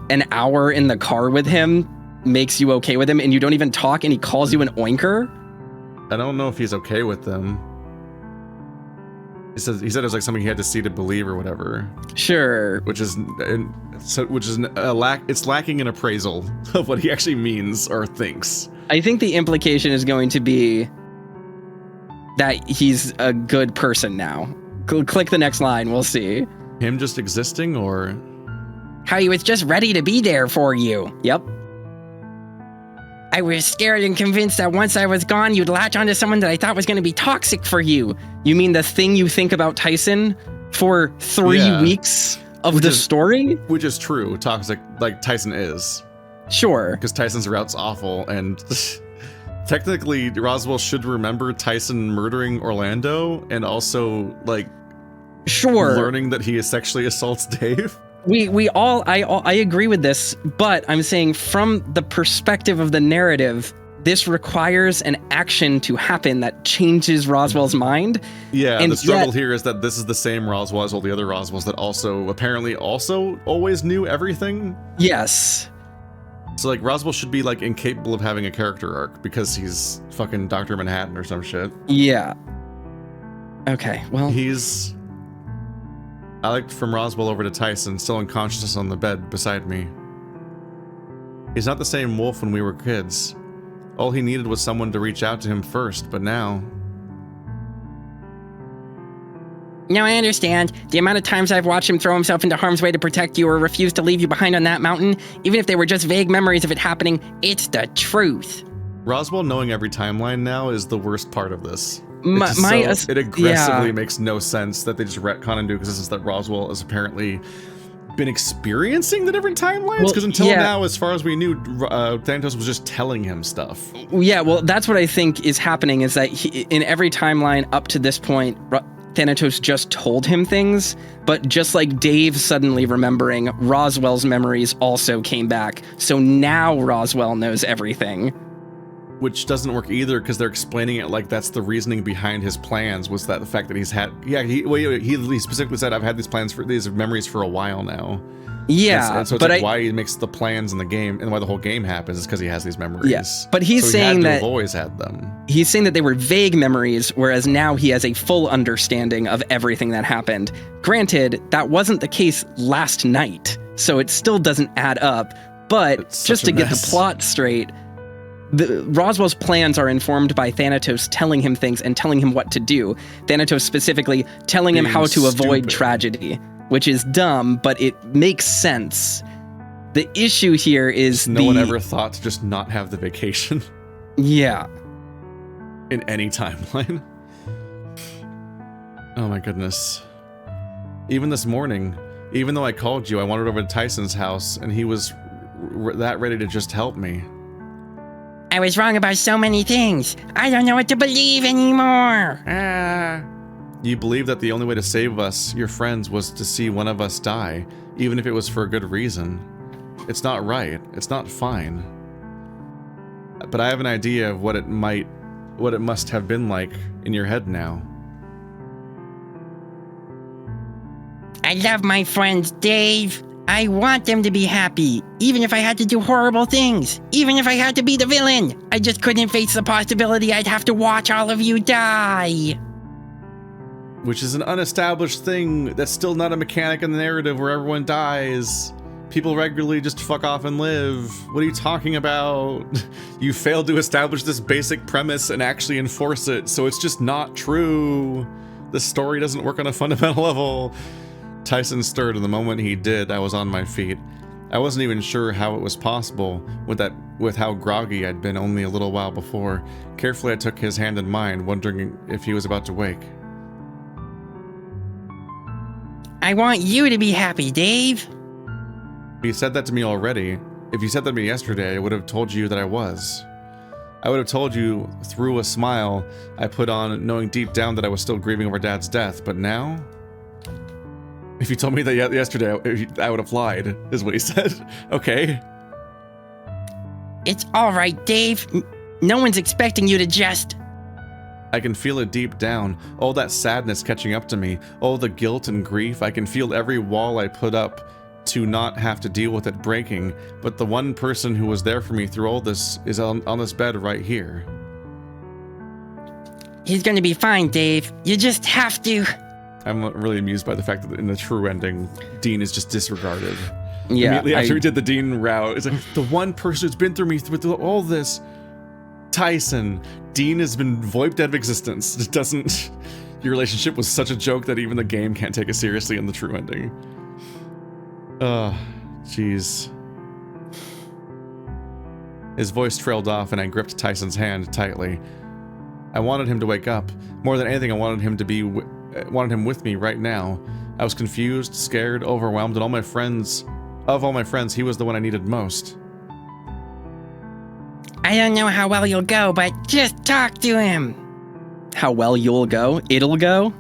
an hour in the car with him makes you okay with him, and you don't even talk, and he calls you an oinker?
I don't know if he's okay with them. He said it was like something he had to see to believe or whatever.
Sure.
It's lacking in appraisal of what he actually means or thinks.
I think the implication is going to be that he's a good person now. Click the next line, we'll see.
Him just existing, or...
How he was just ready to be there for you.
Yep.
I was scared and convinced that once I was gone, you'd latch onto someone that I thought was going to be toxic for you.
You mean the thing you think about Tyson for 3 weeks of the story?
Which is true. Toxic, like Tyson is.
Sure.
Because Tyson's route's awful, and technically Roswell should remember Tyson murdering Orlando, and also, like, learning that he sexually assaults Dave.
I agree with this, but I'm saying from the perspective of the narrative, this requires an action to happen that changes Roswell's mind.
Yeah, and the struggle here is that this is the same Roswell as all the other Roswells that apparently always knew everything.
Yes.
So, like, Roswell should be, like, incapable of having a character arc because he's fucking Dr. Manhattan or some shit.
Yeah. Okay, well...
I looked from Roswell over to Tyson, still unconscious on the bed beside me. He's not the same wolf when we were kids. All he needed was someone to reach out to him first, but now...
No, I understand. The amount of times I've watched him throw himself into harm's way to protect you or refuse to leave you behind on that mountain, even if they were just vague memories of it happening, it's the truth.
Roswell knowing every timeline now is the worst part of this. It aggressively makes no sense that they just retcon and do, because this is that Roswell has apparently been experiencing the different timelines, because until now, as far as we knew, Thanatos was just telling him stuff.
Yeah, well, that's what I think is happening, is that in every timeline up to this point, Thanatos just told him things, but just like Dave suddenly remembering, Roswell's memories also came back. So now Roswell knows everything.
Which doesn't work either, because they're explaining it like that's the reasoning behind his plans, was that the fact that he's had... Yeah, he specifically said, I've had these memories for a while now.
Yeah,
and so it's why he makes the plans in the game, and why the whole game happens, is because he has these memories.
Yeah, but he's saying that...
Have always had them.
He's saying that they were vague memories, whereas now he has a full understanding of everything that happened. Granted, that wasn't the case last night, so it still doesn't add up, but just to get the plot straight... Roswell's plans are informed by Thanatos telling him things and telling him what to do. Thanatos specifically telling him how to avoid tragedy, which is dumb, but it makes sense. The issue here is
no one ever thought to just not have the vacation.
Yeah.
In any timeline. Oh my goodness. Even this morning, Even though I called you, I wandered over to Tyson's house, and he was that ready to just help me.
I was wrong about so many things. I don't know what to believe anymore.
You believed that the only way to save us, your friends, was to see one of us die, even if it was for a good reason. It's not right. It's not fine. But I have an idea of what it must have been like in your head now.
I love my friends, Dave. I want them to be happy, even if I had to do horrible things, even if I had to be the villain. I just couldn't face the possibility I'd have to watch all of you die.
Which is an unestablished thing that's still not a mechanic in the narrative where everyone dies. People regularly just fuck off and live. What are you talking about? You failed to establish this basic premise and actually enforce it, so it's just not true. The story doesn't work on a fundamental level. Tyson stirred, and the moment he did, I was on my feet. I wasn't even sure how it was possible with how groggy I'd been only a little while before. Carefully, I took his hand in mine, wondering if he was about to wake.
I want you to be happy, Dave.
You said that to me already. If you said that to me yesterday, I would have told you that I was. I would have told you through a smile I put on, knowing deep down that I was still grieving over Dad's death, but now? If you told me that yesterday, I would have lied, is what he said. Okay.
It's all right, Dave. No one's expecting you to just...
I can feel it deep down, all that sadness catching up to me, all the guilt and grief. I can feel every wall I put up to not have to deal with it breaking, but the one person who was there for me through all this is on this bed right here.
He's gonna be fine, Dave. You just have to...
I'm really amused by the fact that in the true ending, Dean is just disregarded.
Yeah,
Immediately after we did the Dean route, it's like, the one person who's been through me through all this, Tyson. Dean has been voiped out of existence. It doesn't... Your relationship was such a joke that even the game can't take it seriously in the true ending. Jeez. His voice trailed off, and I gripped Tyson's hand tightly. I wanted him to wake up. More than anything, I wanted him with me right now. I was confused, scared, overwhelmed, and of all my friends, he was the one I needed most.
I don't know how well you'll go, but just talk to him.
How well you'll go? It'll go?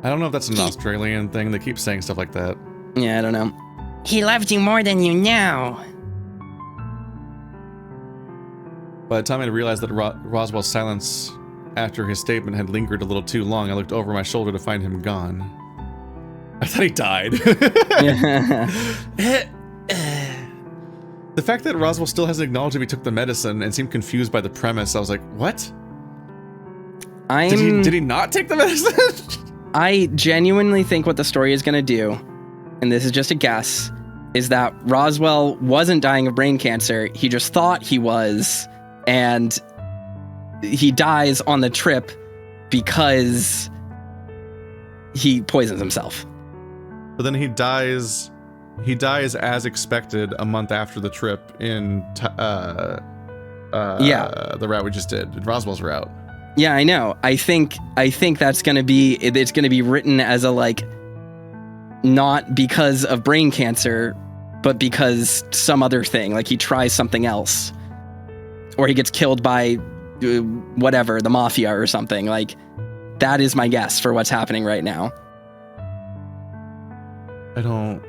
I don't know if that's an Australian thing. They keep saying stuff like that.
Yeah, I don't know.
He loves you more than you know.
By the time I realized that Roswell's silence after his statement had lingered a little too long, I looked over my shoulder to find him gone. I thought he died. The fact that Roswell still hasn't acknowledged if he took the medicine and seemed confused by the premise, I was like, what? Did he not take the medicine?
I genuinely think what the story is going to do, and this is just a guess, is that Roswell wasn't dying of brain cancer. He just thought he was, and he dies on the trip because he poisons himself.
But then he dies as expected a month after the trip in the route we just did, Roswell's route.
Yeah, I know. I think that's gonna be, it's gonna be written as a, like, not because of brain cancer, but because some other thing, like he tries something else, or he gets killed by whatever, the mafia or something. Like, that is my guess for what's happening right now.
I don't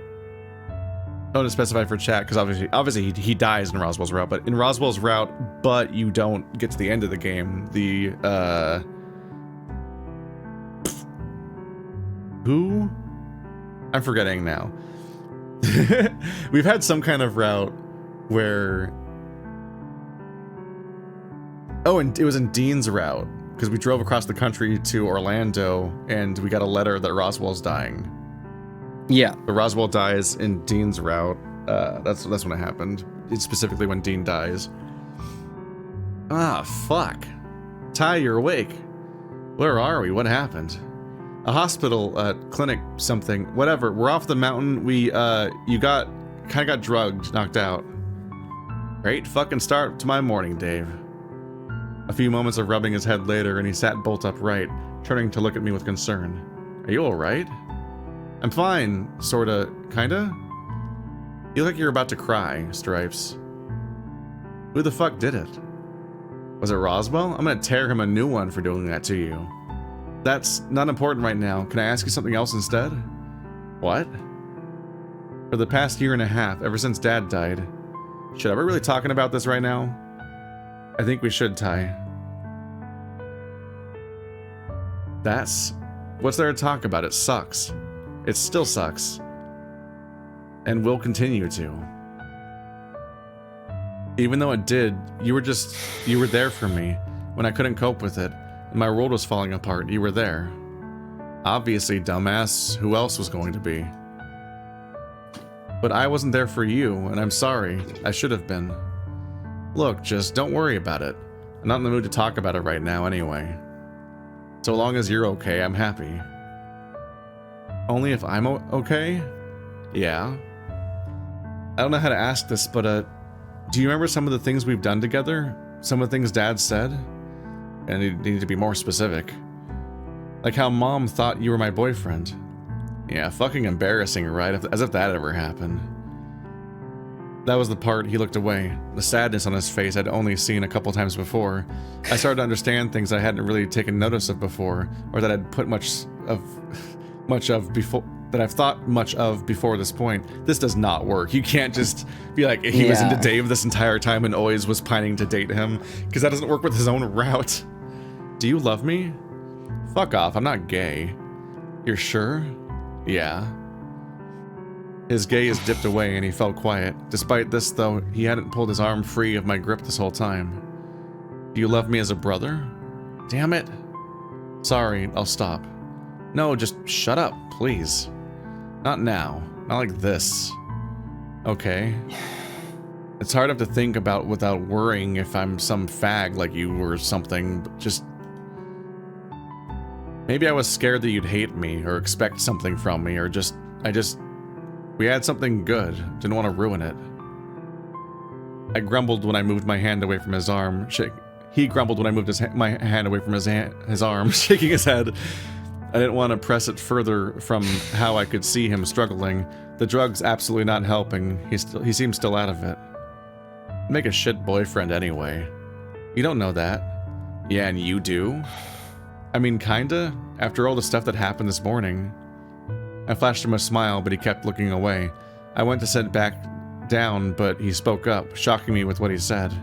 want to specify for chat, because obviously he dies in Roswell's route, but in Roswell's route, but you don't get to the end of the game. Who? I'm forgetting now. We've had some kind of route where... Oh, and it was in Dean's route, because we drove across the country to Orlando, and we got a letter that Roswell's dying.
Yeah.
But Roswell dies in Dean's route. That's when it happened. It's specifically when Dean dies. Ah, fuck. Ty, you're awake. Where are we? What happened? A hospital, clinic, something, whatever. We're off the mountain. You got drugged, knocked out. Great fucking start to my morning, Dave. A few moments of rubbing his head later, and he sat bolt upright, turning to look at me with concern. Are you all right? I'm fine, sorta, kinda. You look like you're about to cry, Stripes. Who the fuck did it? Was it Roswell? I'm gonna tear him a new one for doing that to you. That's not important right now. Can I ask you something else instead? What? For the past year and a half, ever since Dad died. Shit, are we really talking about this right now? I think we should, Ty. What's there to talk about? It sucks. It still sucks. And will continue to. Even though it did, you were there for me when I couldn't cope with it, and my world was falling apart. You were there. Obviously, dumbass, who else was going to be? But I wasn't there for you, and I'm sorry. I should have been. Look, just don't worry about it. I'm not in the mood to talk about it right now anyway. So long as you're okay, I'm happy. Only if I'm okay? Yeah. I don't know how to ask this, but do you remember some of the things we've done together? Some of the things Dad said? And you need to be more specific. Like how Mom thought you were my boyfriend. Yeah, fucking embarrassing, right? As if that ever happened. That was the part he looked away. The sadness on his face I'd only seen a couple times before. I started to understand things I hadn't really taken notice of before, or that I'd put much of before, that I've thought much of before this point. This does not work. You can't just be like, he was into Dave this entire time and always was pining to date him, because that doesn't work with his own route. Do you love me? Fuck off, I'm not gay. You're sure? Yeah. His gaze dipped away and he felt quiet. Despite this, though, he hadn't pulled his arm free of my grip this whole time. Do you love me as a brother? Damn it. Sorry, I'll stop. No, just shut up, please. Not now. Not like this. Okay. It's hard enough to think about without worrying if I'm some fag like you or something, but just... Maybe I was scared that you'd hate me or expect something from me, or we had something good, didn't want to ruin it. I grumbled when I moved my hand away from his arm. He grumbled when I moved my hand away from his arm, shaking his head. I didn't want to press it further from how I could see him struggling. The drug's absolutely not helping. He seems still out of it. Make a shit boyfriend anyway. You don't know that. Yeah, and you do? I mean, kinda. After all the stuff that happened this morning. I flashed him a smile, but he kept looking away. I went to sit back down, but he spoke up, shocking me with what he said.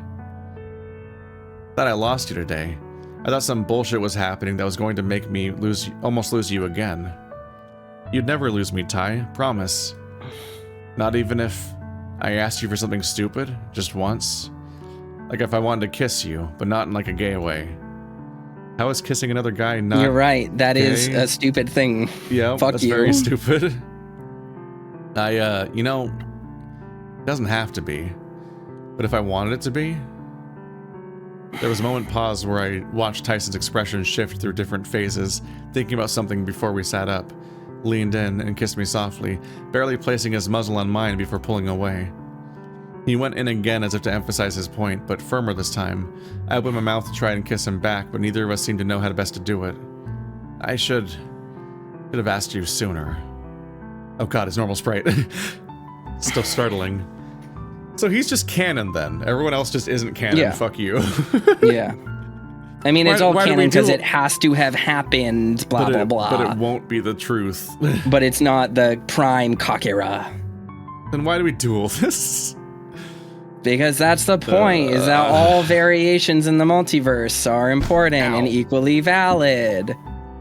Thought I lost you today. I thought some bullshit was happening that was going to make me almost lose you again. You'd never lose me, Ty, promise. Not even if I asked you for something stupid, just once. Like if I wanted to kiss you, but not in like a gay way. How is kissing another guy not
You're right, that
gay?
is a stupid thing.
Yeah,
Fuck
that's
you.
very stupid. It doesn't have to be. But if I wanted it to be... There was a moment pause where I watched Tyson's expression shift through different phases, thinking about something before we sat up, leaned in and kissed me softly, barely placing his muzzle on mine before pulling away. He went in again as if to emphasize his point, but firmer this time. I opened my mouth to try and kiss him back, but neither of us seemed to know how best to do it. I should have asked you sooner. Oh god, his normal sprite. Still startling. So he's just canon then. Everyone else just isn't canon.
Yeah.
Fuck you.
Yeah. I mean, it's all
why do we
canon because
do-
it has to have happened, blah, blah, blah.
But it won't be the truth.
But it's not the prime cockera.
Then why do we do all this?
Because that's the point, is that all variations in the multiverse are important and equally valid.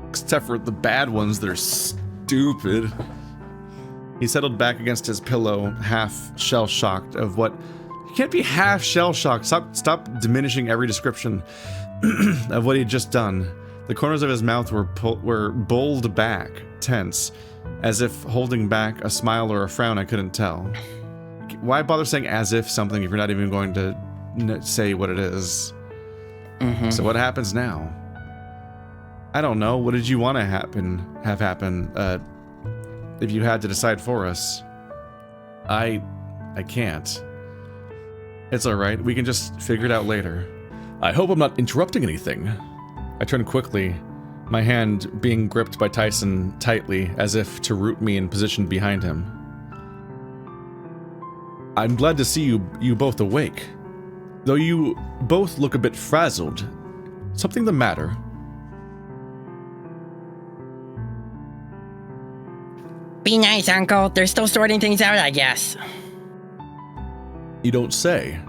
Except for the bad ones that are stupid. He settled back against his pillow, half shell-shocked of what... You can't be half shell-shocked. Stop diminishing every description of what he'd just done. The corners of his mouth were bowled back, tense, as if holding back a smile or a frown I couldn't tell. Why bother saying as if something if you're not even going to say what it is?
Mm-hmm.
So what happens now? I don't know. What did you want to have happen if you had to decide for us? I can't. It's alright. We can just figure it out later. I hope I'm not interrupting anything. I turned quickly, my hand being gripped by Tyson tightly as if to root me in position behind him. I'm glad to see you both awake. Though you both look a bit frazzled. Something the matter?
Be nice, Uncle. They're still sorting things out, I guess.
You don't say.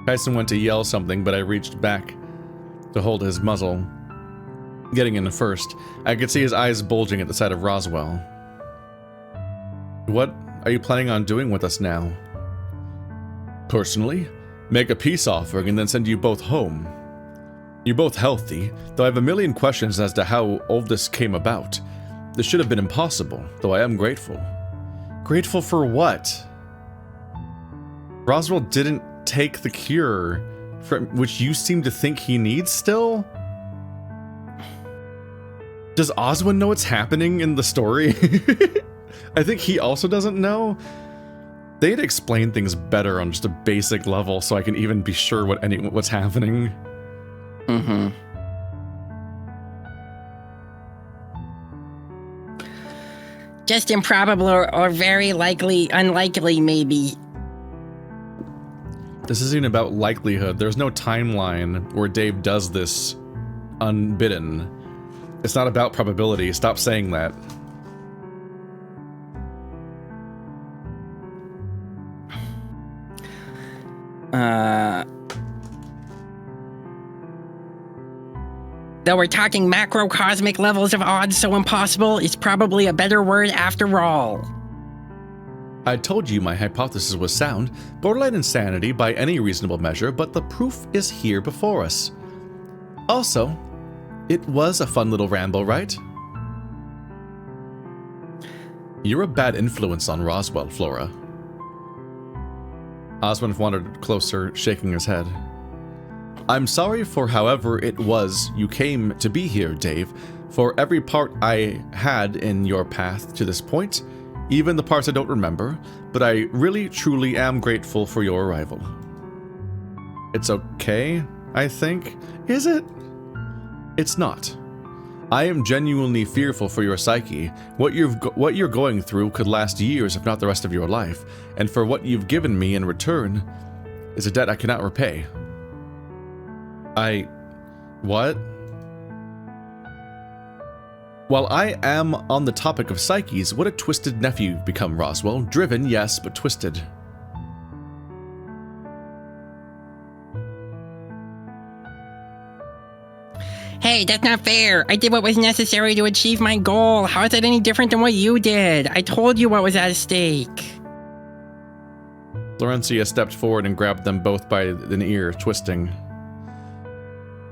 Tyson went to yell something, but I reached back to hold his muzzle, getting in first. I could see his eyes bulging at the sight of Roswell. What are you planning on doing with us now? Personally, make a peace offering and then send you both home. You're both healthy, though I have a million questions as to how all this came about. This should have been impossible, though I am grateful. Grateful for what? Roswell didn't take the cure, which you seem to think he needs still? Does Oswin know what's happening in the story? I think he also doesn't know. They'd explain things better on just a basic level so I can even be sure what's happening.
Mm-hmm.
Just improbable or very unlikely, maybe.
This isn't even about likelihood. There's no timeline where Dave does this unbidden. It's not about probability. Stop saying that.
Though we're talking macrocosmic levels of odds so impossible, it's probably a better word after all.
I told you my hypothesis was sound, borderline insanity by any reasonable measure, but the proof is here before us. Also, it was a fun little ramble, right? You're a bad influence on Roswell, Flora. Osmond wandered closer, shaking his head. I'm sorry for however it was you came to be here, Dave, for every part I had in your path to this point, even the parts I don't remember, but I really truly am grateful for your arrival. It's okay, I think. Is it? It's not. I am genuinely fearful for your psyche. What you're going through could last years, if not the rest of your life, and for what you've given me in return is a debt I cannot repay. What? While I am on the topic of psyches, what a twisted nephew you've become, Roswell. Driven, yes, but twisted.
Hey, that's not fair. I did what was necessary to achieve my goal. How is that any different than what you did? I told you what was at stake.
Laurencia stepped forward and grabbed them both by an ear, twisting.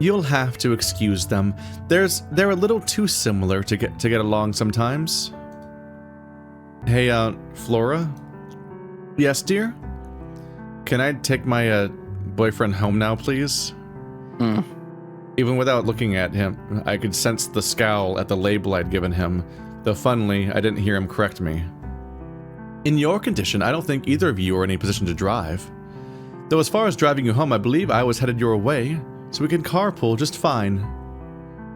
You'll have to excuse them. They're a little too similar to get along sometimes. Hey, Flora? Yes, dear? Can I take my boyfriend home now, please? Even without looking at him, I could sense the scowl at the label I'd given him, though funnily, I didn't hear him correct me. In your condition, I don't think either of you are in a position to drive. Though as far as driving you home, I believe I was headed your way, so we can carpool just fine.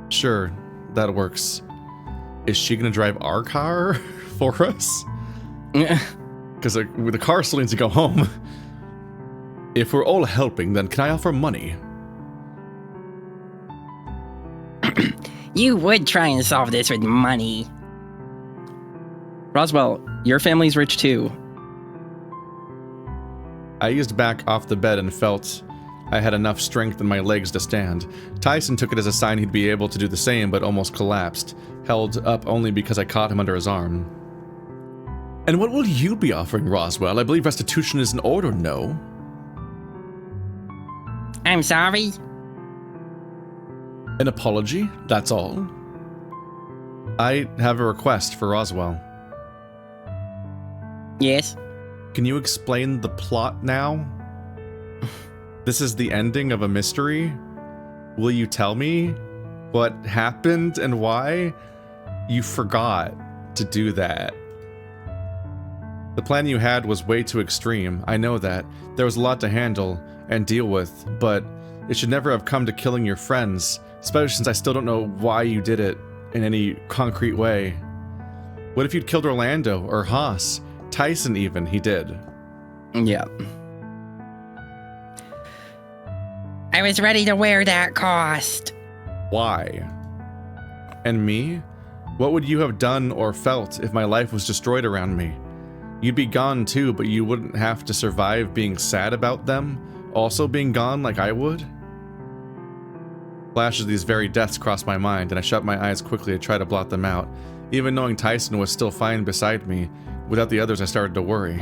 Sure, that works. Is she gonna drive our car for us? Because the car still needs to go home. If we're all helping, then can I offer money?
You would try and solve this with money.
Roswell, your family's rich too.
I eased back off the bed and felt I had enough strength in my legs to stand. Tyson took it as a sign he'd be able to do the same, but almost collapsed, held up only because I caught him under his arm. And what will you be offering, Roswell? I believe restitution is in order, no?
I'm sorry.
An apology, that's all. I have a request for Roswell.
Yes?
Can you explain the plot now? This is the ending of a mystery? Will you tell me what happened and why? You forgot to do that. The plan you had was way too extreme, I know that. There was a lot to handle and deal with, but it should never have come to killing your friends, Especially since I still don't know why you did it in any concrete way. What if you'd killed Orlando or Haas? Tyson even, he did.
Yeah.
I was ready to wear that cost.
Why? And me? What would you have done or felt if my life was destroyed around me? You'd be gone too, but you wouldn't have to survive being sad about them also being gone like I would? Flashes of these very deaths crossed my mind, and I shut my eyes quickly to try to blot them out. Even knowing Tyson was still fine beside me, without the others I started to worry.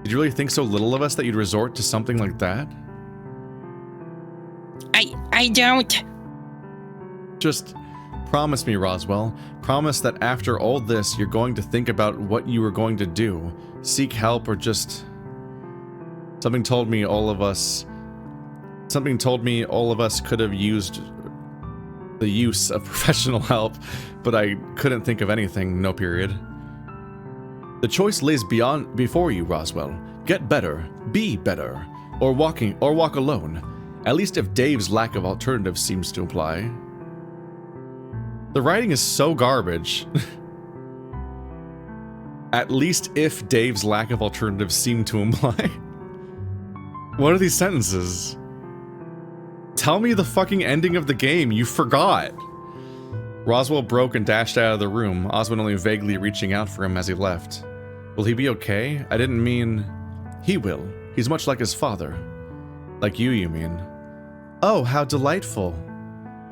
Did you really think so little of us that you'd resort to something like that?
I don't.
Just promise me, Roswell. Promise that after all this, you're going to think about what you were going to do. Seek help or just... Something told me all of us could have used the use of professional help, but I couldn't think of anything, no period. The choice lays before you, Roswell. Get better, be better, or walk alone. At least if Dave's lack of alternatives seems to imply. The writing is so garbage. At least if Dave's lack of alternatives seem to imply. What are these sentences? Tell me the fucking ending of the game, you forgot. Roswell broke and dashed out of the room, Osmond only vaguely reaching out for him as he left. Will he be okay? I didn't mean... He will. He's much like his father. Like you mean. Oh, how delightful.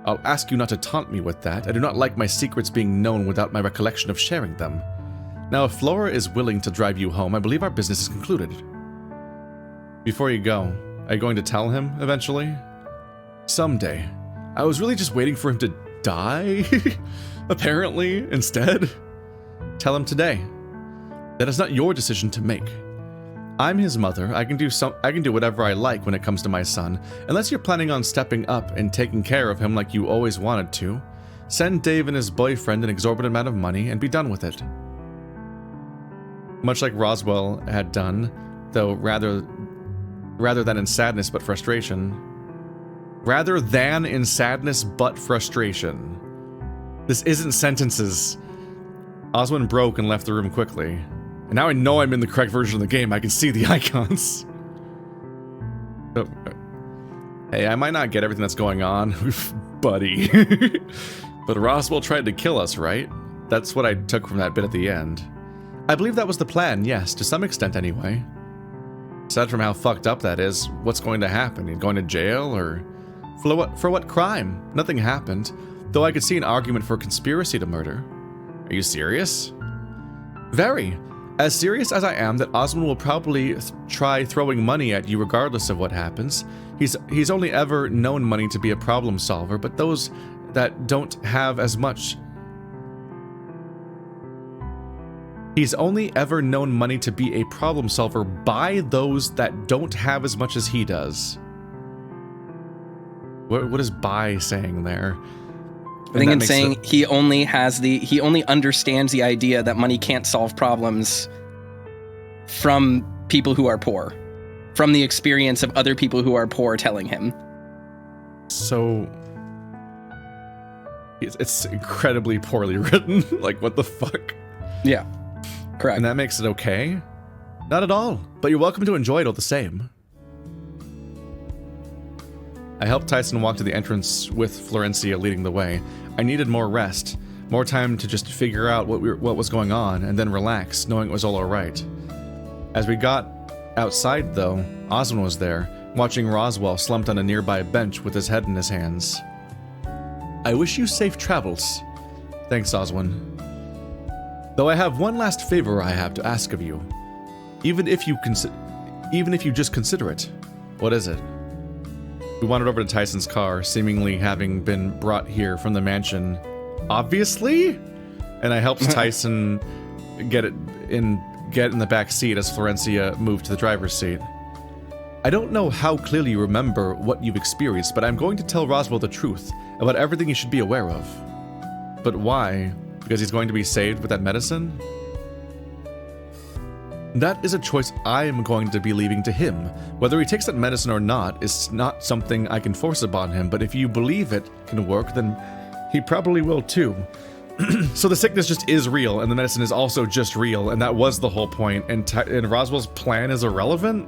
I'll ask you not to taunt me with that. I do not like my secrets being known without my recollection of sharing them. Now, if Flora is willing to drive you home, I believe our business is concluded. Before you go, are you going to tell him eventually? Someday. I was really just waiting for him to die, apparently, instead. Tell him today. That is not your decision to make. I'm his mother. I can do whatever I like when it comes to my son, unless you're planning on stepping up and taking care of him like you always wanted to. Send Dave and his boyfriend an exorbitant amount of money and be done with it. Much like Roswell had done, though rather than in sadness but frustration. Rather than in sadness but frustration. This isn't sentences. Oswald broke and left the room quickly. And now I know I'm in the correct version of the game. I can see the icons. Oh, hey, I might not get everything that's going on, buddy. But Roswell tried to kill us, right? That's what I took from that bit at the end. I believe that was the plan, yes, to some extent anyway. Aside from how fucked up that is, what's going to happen? You going to jail, or... For what crime? Nothing happened, though I could see an argument for conspiracy to murder. Are you serious? Very. As serious as I am that Osmond will probably try throwing money at you regardless of what happens. He's only ever known money to be a problem solver, but those that don't have as much... He's only ever known money to be a problem solver by those that don't have as much as he does. What is by saying there?
I think it's saying he only understands the idea that money can't solve problems from people who are poor, from the experience of other people who are poor telling him.
So it's incredibly poorly written. Like, what the fuck?
Yeah, correct.
And that makes it okay? Not at all, but you're welcome to enjoy it all the same. I helped Tyson walk to the entrance with Florencia leading the way. I needed more rest, more time to just figure out what was going on, and then relax, knowing it was all alright. As we got outside, though, Osmond was there, watching Roswell slumped on a nearby bench with his head in his hands. I wish you safe travels. Thanks, Oswald. Though I have one last favor I have to ask of you. Even if you just consider it. What is it? We wandered over to Tyson's car, seemingly having been brought here from the mansion. Obviously? And I helped Tyson get in the back seat as Florencia moved to the driver's seat. I don't know how clearly you remember what you've experienced, but I'm going to tell Roswell the truth about everything you should be aware of. But why? Because he's going to be saved with that medicine? That is a choice I am going to be leaving to him. Whether he takes that medicine or not is not something I can force upon him, but if you believe it can work, then he probably will too. So the sickness just is real, and the medicine is also just real, and that was the whole point, and Roswell's plan is irrelevant?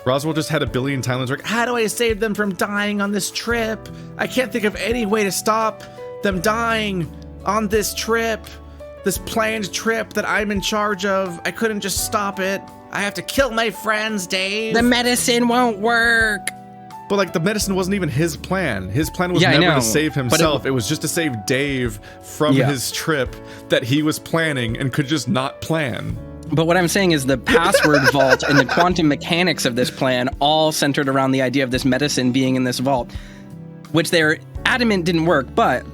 Roswell just had a billion timelines like,
How do I save them from dying on this trip? I can't think of any way to stop them dying on this trip. This planned trip that I'm in charge of. I couldn't just stop it. I have to kill my friends, Dave.
The medicine won't work.
but like the medicine wasn't even his plan. His plan was never to save himself. It was just to save Dave from his trip that he was planning and could just not plan.
But what I'm saying is the password vault and the quantum mechanics of this plan all centered around the idea of this medicine being in this vault, which they're adamant didn't work. But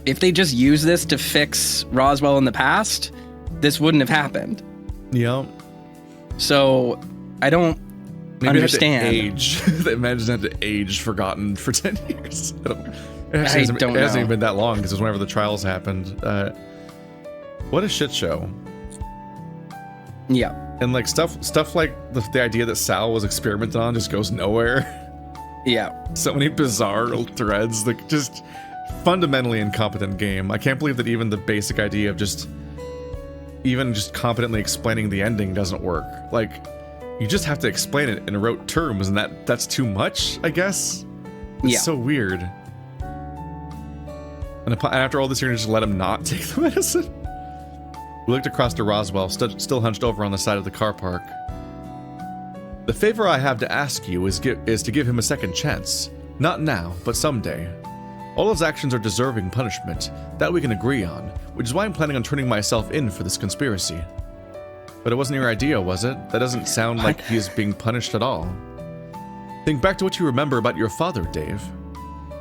if they just use this to fix Roswell in the past, this wouldn't have happened.
Yeah.
So I don't understand.
Age. They imagine had to age forgotten for 10 years. It hasn't even been that long because it was whenever the trials happened. What a shit show.
Yeah.
And like stuff like the idea that Sal was experimented on just goes nowhere.
Yeah.
So many bizarre threads, like just fundamentally incompetent game. I can't believe that even the basic idea of just competently explaining the ending doesn't work. Like, you just have to explain it in rote terms, and that's too much, I guess. It's so weird. And after all this, you're gonna just let him not take the medicine? We looked across to Roswell, still hunched over on the side of the car park. The favor I have to ask you is to give him a second chance. Not now, but someday. All his actions are deserving punishment. That we can agree on, which is why I'm planning on turning myself in for this conspiracy. But it wasn't your idea, was it? That doesn't sound like he is being punished at all. Think back to what you remember about your father, Dave.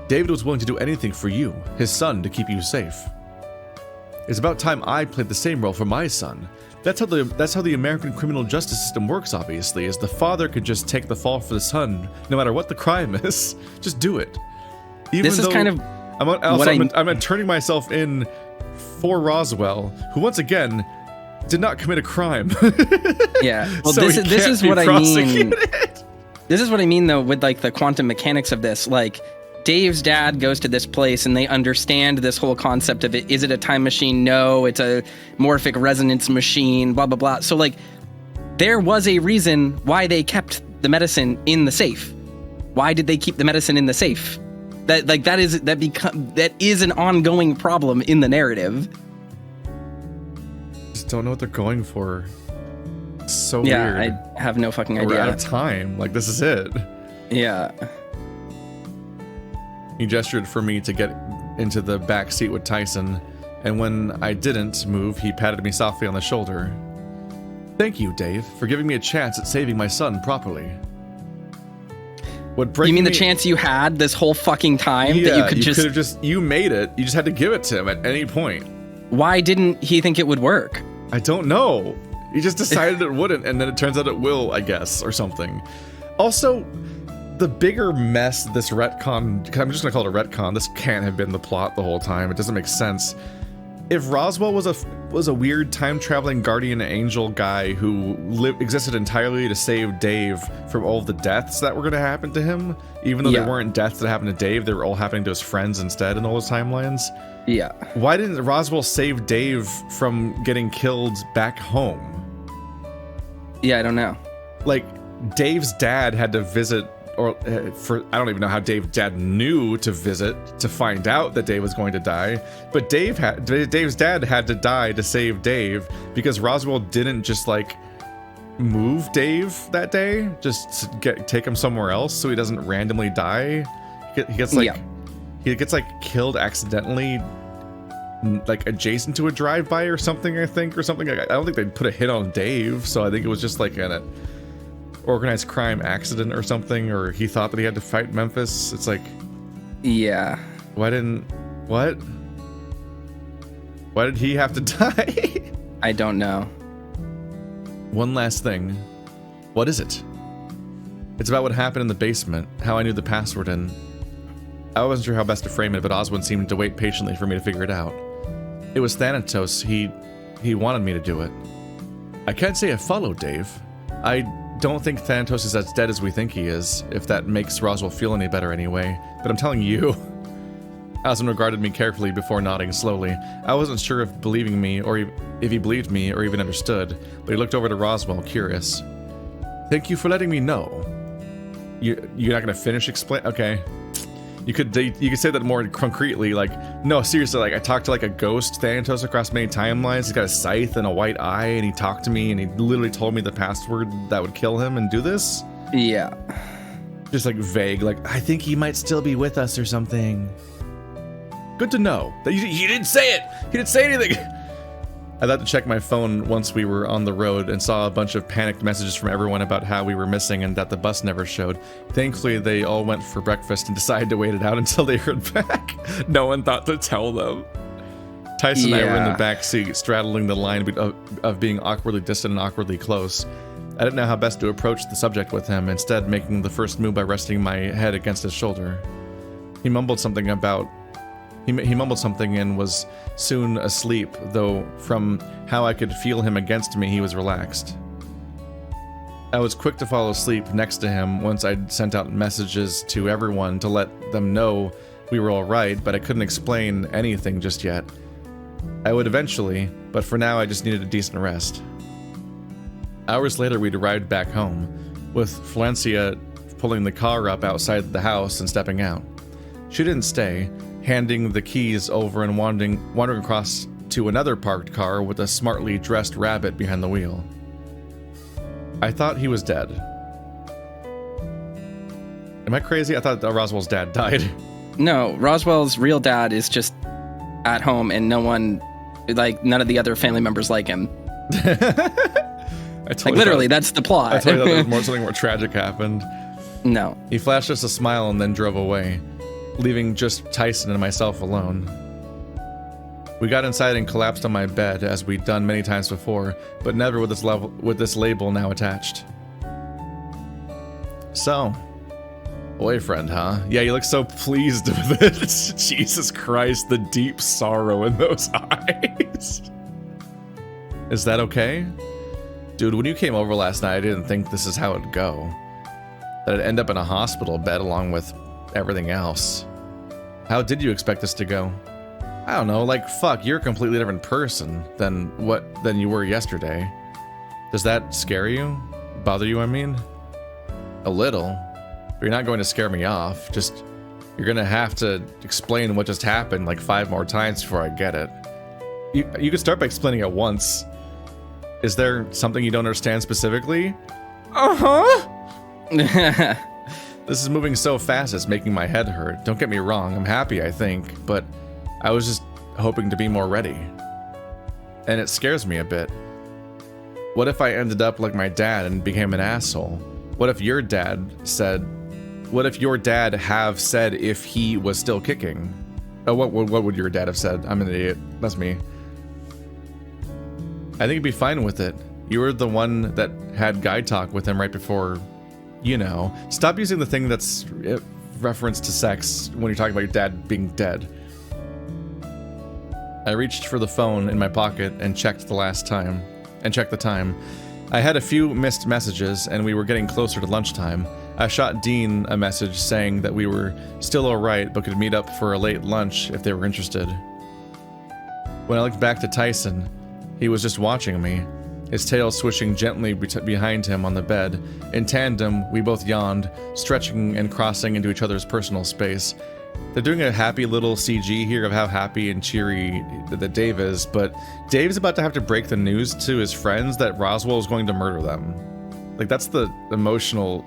David was willing to do anything for you, his son, to keep you safe. It's about time I played the same role for my son. That's how the American criminal justice system works, obviously, is the father could just take the fall for the son, no matter what the crime is. Just do it. I'm turning myself in for Roswell, who once again did not commit a crime.
Yeah. Well,
so
this is what I mean.
Prosecuted.
This is what I mean, though, with like the quantum mechanics of this. Like, Dave's dad goes to this place and they understand this whole concept of it. Is it a time machine? No, it's a morphic resonance machine, blah, blah, blah. So like, there was a reason why they kept the medicine in the safe. Why did they keep the medicine in the safe? That is an ongoing problem in the narrative.
Just don't know what they're going for. It's so weird.
Yeah, I have no fucking idea.
We're out of time. Like, this is it.
Yeah.
He gestured for me to get into the back seat with Tyson, and when I didn't move, he patted me softly on the shoulder. Thank you, Dave, for giving me a chance at saving my son properly.
You mean the chance you had this whole fucking time that you could
you made it. You just had to give it to him at any point.
Why didn't he think it would work?
I don't know. He just decided it wouldn't, and then it turns out it will, I guess, or something. Also, the bigger mess this retcon, I'm just gonna call it a retcon, this can't have been the plot the whole time. It doesn't make sense. If Roswell was a weird time-traveling guardian angel guy who existed entirely to save Dave from all of the deaths that were going to happen to him, even though they weren't deaths that happened to Dave, they were all happening to his friends instead in all those timelines.
Yeah.
Why didn't Roswell save Dave from getting killed back home? Yeah,
I don't know.
Like, Dave's dad had to visit, I don't even know how Dave's dad knew to visit to find out that Dave was going to die, but Dave's dad had to die to save Dave because Roswell didn't just like move Dave that day, just take him somewhere else so he doesn't randomly die. He gets killed accidentally, like adjacent to a drive-by or something. I don't think they'd put a hit on Dave, so I think it was just like an organized crime accident or something, or he thought that he had to fight Memphis. It's like, why did he have to die?
I don't know.
One last thing. What is it? It's about what happened in the basement, how I knew the password, and I wasn't sure how best to frame it, but Oswin seemed to wait patiently for me to figure it out. It was Thanatos. He wanted me to do it. I can't say I follow, Dave. I don't think Thanatos is as dead as we think he is, if that makes Roswell feel any better anyway. But I'm telling you. Aslan regarded me carefully before nodding slowly. I wasn't sure if believing me, or if he believed me, or even understood, but he looked over to Roswell, curious. Thank you for letting me know. You're not gonna finish explain? Okay. You could say that more concretely, like, no, seriously, like, I talked to, like, a ghost Thanatos across many timelines. He's got a scythe and a white eye, and he talked to me, and he literally told me the password that would kill him and do this?
Yeah.
Just, like, vague, like, I think he might still be with us or something. Good to know. That he didn't say it! He didn't say anything! I had to check my phone once we were on the road and saw a bunch of panicked messages from everyone about how we were missing and that the bus never showed. Thankfully, they all went for breakfast and decided to wait it out until they heard back. No one thought to tell them. Tyson and I were in the back seat, straddling the line of being awkwardly distant and awkwardly close. I didn't know how best to approach the subject with him, instead making the first move by resting my head against his shoulder. He mumbled something and was soon asleep, though from how I could feel him against me, he was relaxed. I was quick to fall asleep next to him once I'd sent out messages to everyone to let them know we were all right, but I couldn't explain anything just yet. I would eventually, but for now I just needed a decent rest. Hours later, we'd arrived back home, with Valencia pulling the car up outside the house and stepping out. She didn't stay, handing the keys over and wandering across to another parked car with a smartly dressed rabbit behind the wheel. I thought he was dead. Am I crazy? I thought Roswell's dad died.
No, Roswell's real dad is just at home and none of the other family members like him. Literally, that's the plot.
I told you that something more tragic happened.
No.
He flashed us a smile and then drove away, leaving just Tyson and myself alone. We got inside and collapsed on my bed, as we'd done many times before, but never with this label now attached. So, boyfriend, huh? Yeah, you look so pleased with it. Jesus Christ, the deep sorrow in those eyes. Is that okay? Dude, when you came over last night, I didn't think this is how it'd go. That I'd end up in a hospital bed along with everything else. How did you expect this to go? I don't know, like, fuck, you're a completely different person than you were yesterday. Does that scare you? Bother you, I mean? A little. But you're not going to scare me off. Just, you're gonna have to explain what just happened like 5 more times before I get it. You could start by explaining it once. Is there something you don't understand specifically? This is moving so fast it's making my head hurt. Don't get me wrong, I'm happy, I think, but I was just hoping to be more ready. And it scares me a bit. What if I ended up like my dad and became an asshole? What if your dad have said if he was still kicking? Oh, what would your dad have said? I'm an idiot. That's me. I think he'd be fine with it. You were the one that had guy talk with him right before, you know. Stop using the thing that's reference to sex when you're talking about your dad being dead. I reached for the phone in my pocket and checked the time. I had a few missed messages and we were getting closer to lunchtime. I shot Dean a message saying that we were still alright but could meet up for a late lunch if they were interested. When I looked back to Tyson, he was just watching me, his tail swishing gently behind him on the bed. In tandem, we both yawned, stretching and crossing into each other's personal space. They're doing a happy little CG here of how happy and cheery that Dave is, but Dave's about to have to break the news to his friends that Roswell is going to murder them. Like, that's the emotional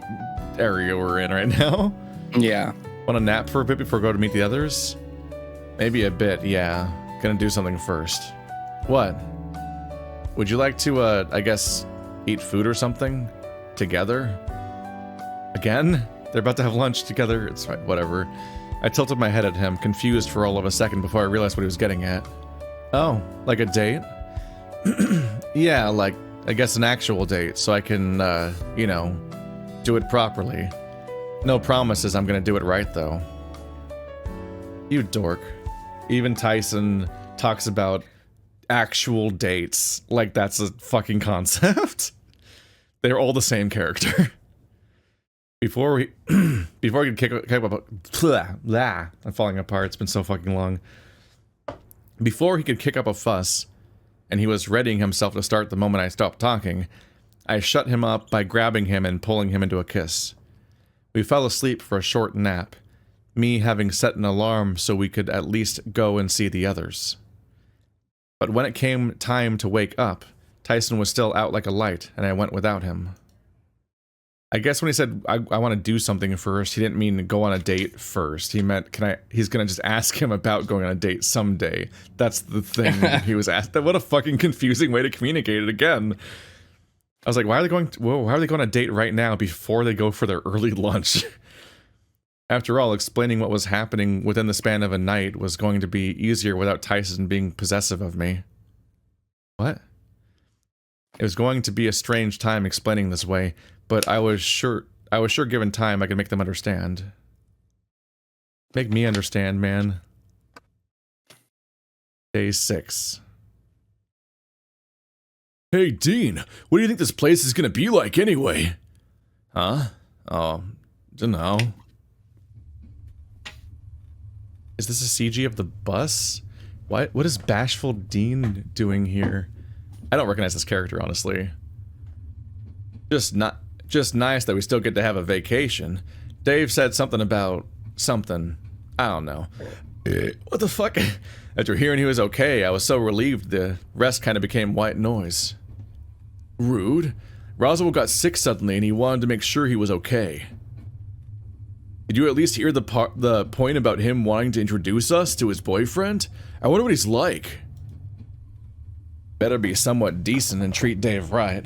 area we're in right now.
Yeah.
Want to nap for a bit before I go to meet the others? Maybe a bit, yeah. Gonna do something first. What? Would you like to, I guess, eat food or something? Together? Again? They're about to have lunch together. It's right, whatever. I tilted my head at him, confused for all of a second before I realized what he was getting at. Oh, like a date? Yeah, like, I guess an actual date, so I can, you know, do it properly. No promises I'm gonna do it right, though. You dork. Even Tyson talks about actual dates. Like, that's a fucking concept. They're all the same character. Before we could kick up I'm falling apart. It's been so fucking long. Before he could kick up a fuss, and he was readying himself to start the moment I stopped talking, I shut him up by grabbing him and pulling him into a kiss. We fell asleep for a short nap, me having set an alarm so we could at least go and see the others. But when it came time to wake up, Tyson was still out like a light, and I went without him. I guess when he said, I want to do something first, he didn't mean go on a date first. He meant, he's gonna just ask him about going on a date someday. That's the thing he was asked. What a fucking confusing way to communicate it again. I was like, why are they going on a date right now before they go for their early lunch? After all, explaining what was happening within the span of a night was going to be easier without Tyson being possessive of me. What? It was going to be a strange time explaining this way, but I was sure given time I could make them understand. Make me understand, man. Day 6. Hey, Dean, what do you think this place is gonna be like anyway? Huh? Oh, dunno. Is this a CG of the bus? What is Bashful Dean doing here? I don't recognize this character, honestly. Just nice that we still get to have a vacation. Dave said something about something. I don't know. What the fuck? After hearing he was okay, I was so relieved the rest kind of became white noise. Rude. Roswell got sick suddenly and he wanted to make sure he was okay. Did you at least hear the point about him wanting to introduce us to his boyfriend? I wonder what he's like. Better be somewhat decent and treat Dave right.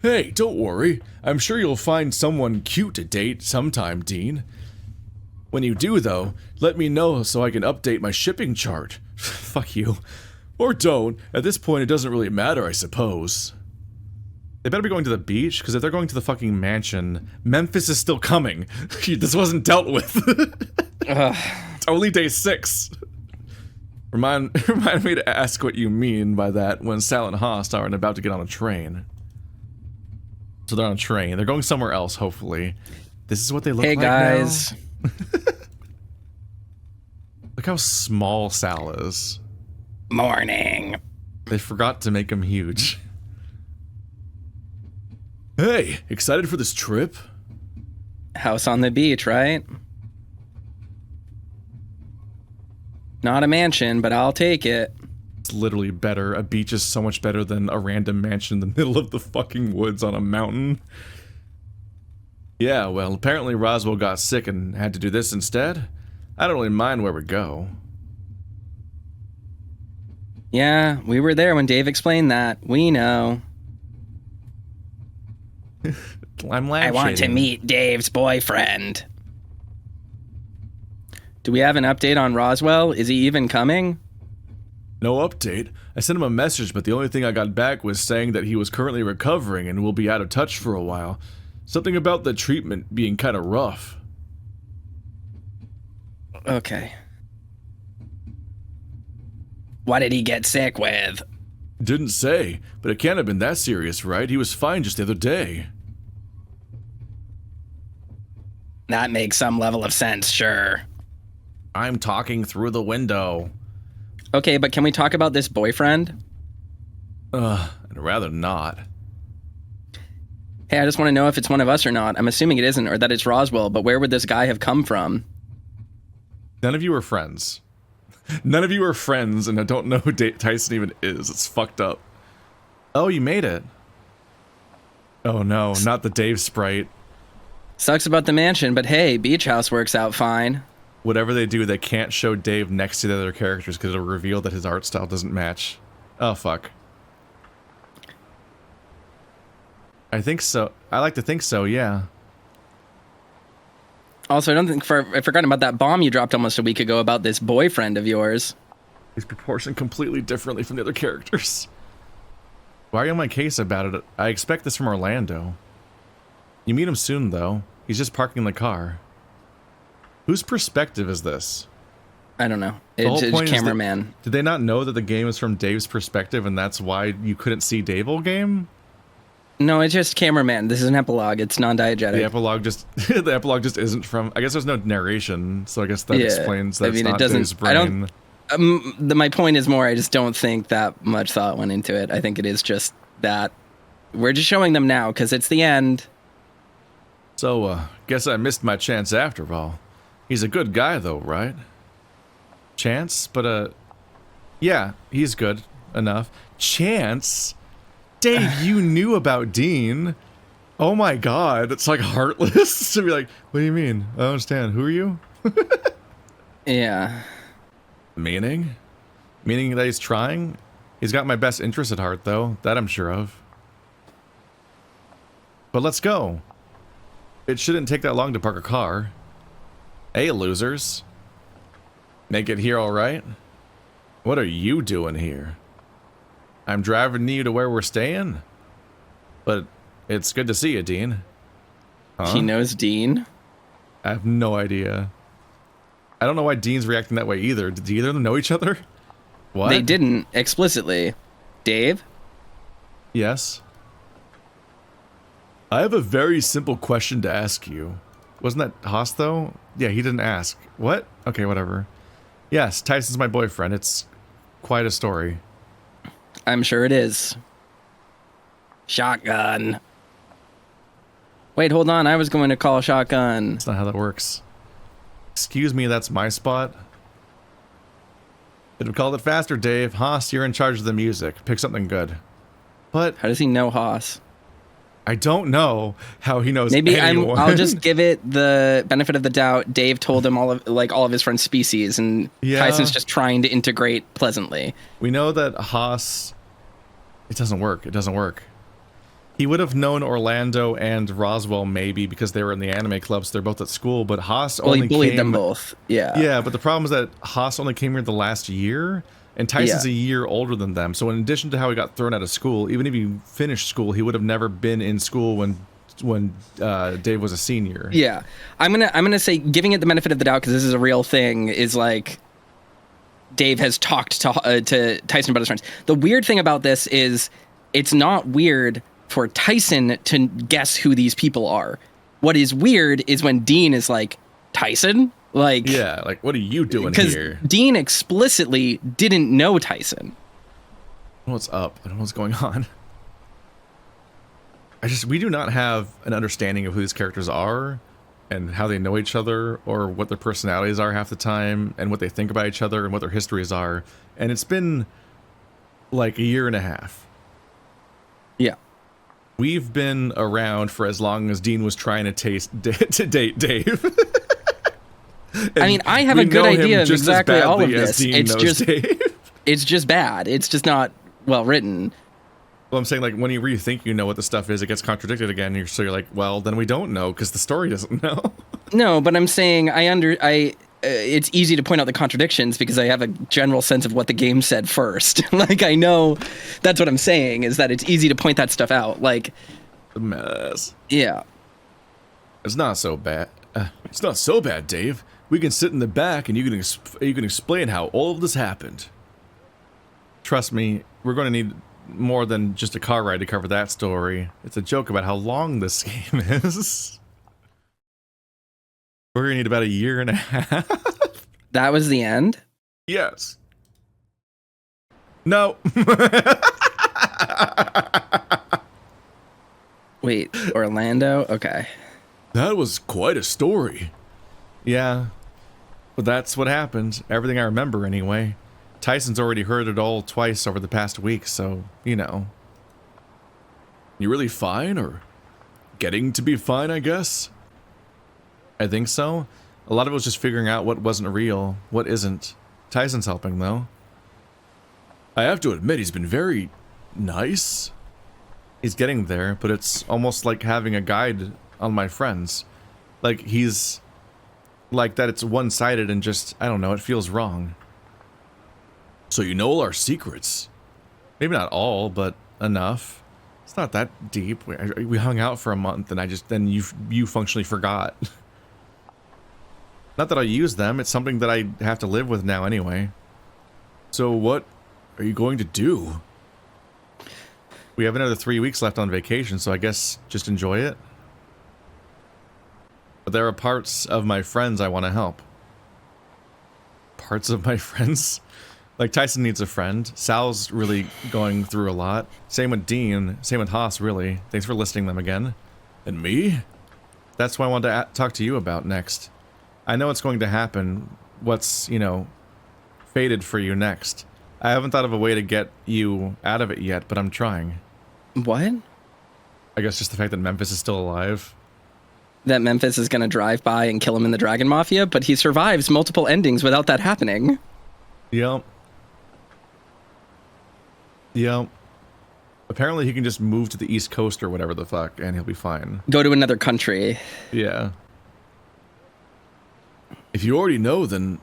Hey, don't worry. I'm sure you'll find someone cute to date sometime, Dean. When you do, though, let me know so I can update my shipping chart. Fuck you. Or don't. At this point, it doesn't really matter, I suppose. They better be going to the beach, because if they're going to the fucking mansion, Memphis is still coming. This wasn't dealt with. It's only day 6. Remind me to ask what you mean by that when Sal and Haas aren't about to get on a train. So they're on a train. They're going somewhere else, hopefully. This is what they look like now.
Hey, guys.
Look how small Sal is.
Morning.
They forgot to make him huge. Hey, excited for this trip?
House on the beach, right? Not a mansion, but I'll take it.
It's literally better. A beach is so much better than a random mansion in the middle of the fucking woods on a mountain. Yeah, well, apparently Roswell got sick and had to do this instead. I don't really mind where we go.
Yeah, we were there when Dave explained that. We know.
I'm
I want to meet Dave's boyfriend.
Do we have an update on Roswell? Is he even coming?
No update. I sent him a message, but the only thing I got back was saying that he was currently recovering and will be out of touch for a while. Something about the treatment being kind of rough.
Okay.
What did he get sick with?
Didn't say, but it can't have been that serious, right? He was fine just the other day.
That makes some level of sense, sure.
I'm talking through the window.
Okay, but can we talk about this boyfriend?
I'd rather not.
Hey, I just want to know if it's one of us or not. I'm assuming it isn't, or that it's Roswell, but where would this guy have come from?
None of you are friends. None of you are friends, and I don't know who Tyson even is. It's fucked up. Oh, you made it. Oh no, not the Dave sprite.
Sucks about the mansion, but hey, beach house works out fine.
Whatever they do, they can't show Dave next to the other characters because it'll reveal that his art style doesn't match. Oh, fuck. I think so. I like to think so, yeah.
Also, I don't think I've forgotten about that bomb you dropped almost a week ago about this boyfriend of yours.
He's proportioned completely differently from the other characters. Why are you on my case about it? I expect this from Orlando. You meet him soon, though. He's just parking the car. Whose perspective is this?
I don't know.
The whole
It's
point is that-
cameraman.
Did they not know that the game is from Dave's perspective and that's why you couldn't see Dave all game?
No, it's just cameraman. This is an epilogue. It's non-diegetic.
The epilogue just isn't from. I guess there's no narration, so I guess that explains that it's not Dave's brain.
My point is more, I just don't think that much thought went into it. I think it is just that we're just showing them now because it's the end.
So, guess I missed my chance after all. He's a good guy though, right? Chance? But, yeah, he's good enough. Chance? Dave, you knew about Dean. Oh my god, it's like heartless to be like, what do you mean? I don't understand. Who are you?
Yeah.
Meaning? Meaning that he's trying? He's got my best interest at heart, though. That I'm sure of. But let's go. It shouldn't take that long to park a car. Hey, losers. Make it here all right? What are you doing here? I'm driving you to where we're staying? But it's good to see you, Dean. Huh?
He knows Dean.
I have no idea. I don't know why Dean's reacting that way either. Did either of them know each other? What?
They didn't explicitly. Dave?
Yes. I have a very simple question to ask you. Wasn't that Haas, though? Yeah, he didn't ask. What? Okay, whatever. Yes, Tyson's my boyfriend. It's quite a story.
I'm sure it is. Shotgun. Wait, hold on. I was going to call shotgun.
That's not how that works. Excuse me, that's my spot. Could have called it faster, Dave. Haas, you're in charge of the music. Pick something good. But
How does he know Haas?
I don't know how he knows
Maybe
anyone.
I'll just give it the benefit of the doubt. Dave told him all of his friends' species, and
Yeah.
Tyson's just trying to integrate pleasantly.
We know that Haas... It doesn't work. It doesn't work. He would have known Orlando and Roswell maybe because they were in the anime clubs. They're both at school, but Haas
Well,
only
he bullied
came...
them both. Yeah.
Yeah, but the problem is that Haas only came here the last year, and Tyson's
Yeah.
a year older than them. So in addition to how he got thrown out of school, even if he finished school, he would have never been in school when Dave was a senior.
Yeah. I'm gonna say, giving it the benefit of the doubt because this is a real thing, is like Dave has talked to Tyson about his friends. The weird thing about this is it's not weird for Tyson to guess who these people are. What is weird is when Dean is like, Tyson? Like,
Yeah, like, what are you doing
because
here?
Dean explicitly didn't know Tyson.
I don't know what's up. I don't know what's going on. We do not have an understanding of who these characters are and how they know each other or what their personalities are half the time and what they think about each other and what their histories are. And it's been like a year and a half.
Yeah.
We've been around for as long as Dean was trying to date Dave.
I mean, I have
we
a good
know him
idea of
just as
exactly all of
badly as
this.
Dean
It's
knows
just
Dave.
it's just bad. It's just not well written.
Well, I'm saying, like, when you think you know what the stuff is, it gets contradicted again. So you're like, well, then we don't know because the story doesn't know.
No, but I'm saying it's easy to point out the contradictions because I have a general sense of what the game said first. Like, I know that's what I'm saying, is that it's easy to point that stuff out. Like,
The mess.
yeah.
It's not so bad. It's not so bad, Dave. We can sit in the back and you can explain how all of this happened. Trust me, we're going to need more than just a car ride to cover that story. It's a joke about how long this game is. We're going to need about a year and a half.
That was the end?
Yes. No.
Wait, Orlando? Okay.
That was quite a story. Yeah. But that's what happened. Everything I remember, anyway. Tyson's already heard it all twice over the past week, so, you know. You really fine, or getting to be fine, I guess? I think so. A lot of it was just figuring out what wasn't real, what isn't. Tyson's helping, though. I have to admit, he's been very nice. He's getting there, but it's almost like having a guide on my friends. Like, he's like that it's one-sided and just, I don't know, it feels wrong. So you know all our secrets. Maybe not all, but enough. It's not that deep. We hung out for a month and then you functionally forgot. Not that I use them, it's something that I have to live with now anyway. So what are you going to do? We have another 3 weeks left on vacation, so I guess just enjoy it. But there are parts of my friends I want to help. Parts of my friends? Like, Tyson needs a friend. Sal's really going through a lot. Same with Dean. Same with Haas, really. Thanks for listing them again. And me? That's what I wanted to talk to you about next. I know what's going to happen. What's, you know, fated for you next. I haven't thought of a way to get you out of it yet, but I'm trying.
What?
I guess just the fact that Memphis is still alive.
That Memphis is going to drive by and kill him in the Dragon Mafia, but he survives multiple endings without that happening.
Yep. Yep. Apparently he can just move to the East Coast or whatever the fuck, and he'll be fine.
Go to another country.
Yeah. If you already know, then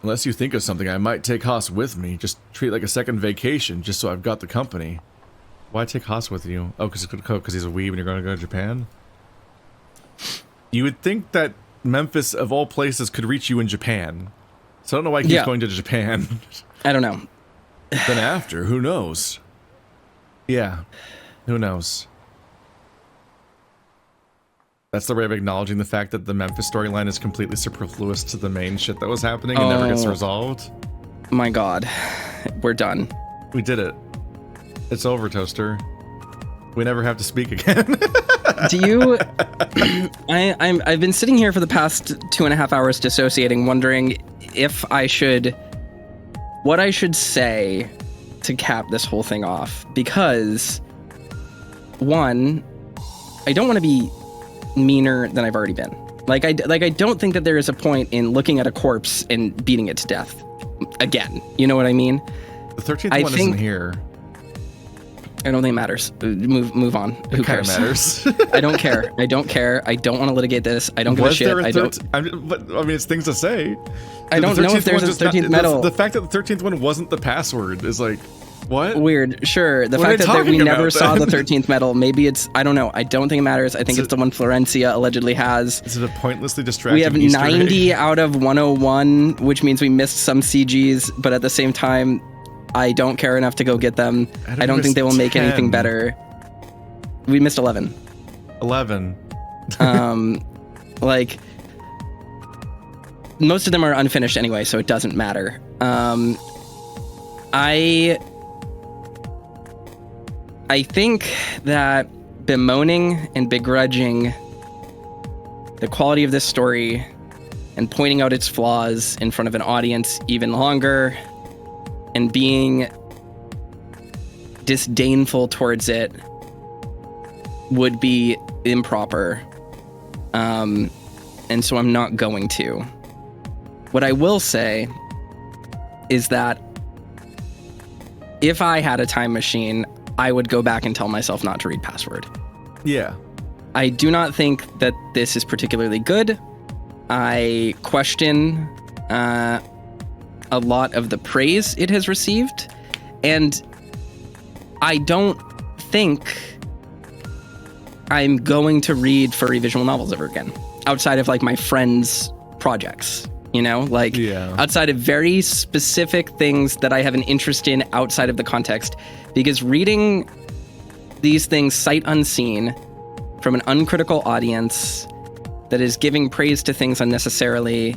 unless you think of something, I might take Haas with me. Just treat it like a second vacation, just so I've got the company. Why take Haas with you? Oh, because he's a weeb and you're going to go to Japan? You would think that Memphis, of all places, could reach you in Japan. So I don't know why he keeps going to Japan.
I don't know.
Then after, who knows? Yeah, who knows? That's the way of acknowledging the fact that the Memphis storyline is completely superfluous to the main shit that was happening and never gets resolved.
My God, we're done.
We did it. It's over, Toaster. We never have to speak again.
Do you... I've been sitting here for the past 2.5 hours dissociating, wondering if I should... What I should say to cap this whole thing off. Because, one, I don't want to be meaner than I've already been. Like I don't think that there is a point in looking at a corpse and beating it to death again. You know what I mean?
The 13th one isn't here.
I don't think it matters. Move on. Who cares?
Matters.
I don't care. I don't care. I don't want to litigate this. I don't give a shit.
I mean, it's things to say.
I don't know if there's a 13th medal.
The fact that the 13th one wasn't the password is like, what?
Weird. Sure. The fact that we never saw the 13th medal, maybe it's, I don't know. I don't think it matters. I think it's the one Florencia allegedly has.
Is it a pointlessly distracting
We have
Easter
90
egg?
out of 101, which means we missed some CGs, but at the same time, I don't care enough to go get them. I don't think they will make
10.
anything better. We missed 11.
11.
Like, most of them are unfinished anyway, so it doesn't matter. I think that bemoaning and begrudging the quality of this story and pointing out its flaws in front of an audience even longer and being disdainful towards it would be improper. And so I'm not going to. What I will say is that if I had a time machine, I would go back and tell myself not to read Password.
Yeah.
I do not think that this is particularly good. I question a lot of the praise it has received, and I don't think I'm going to read furry visual novels ever again, outside of like my friends' projects, you know, like outside of very specific things that I have an interest in outside of the context, because reading these things sight unseen from an uncritical audience that is giving praise to things unnecessarily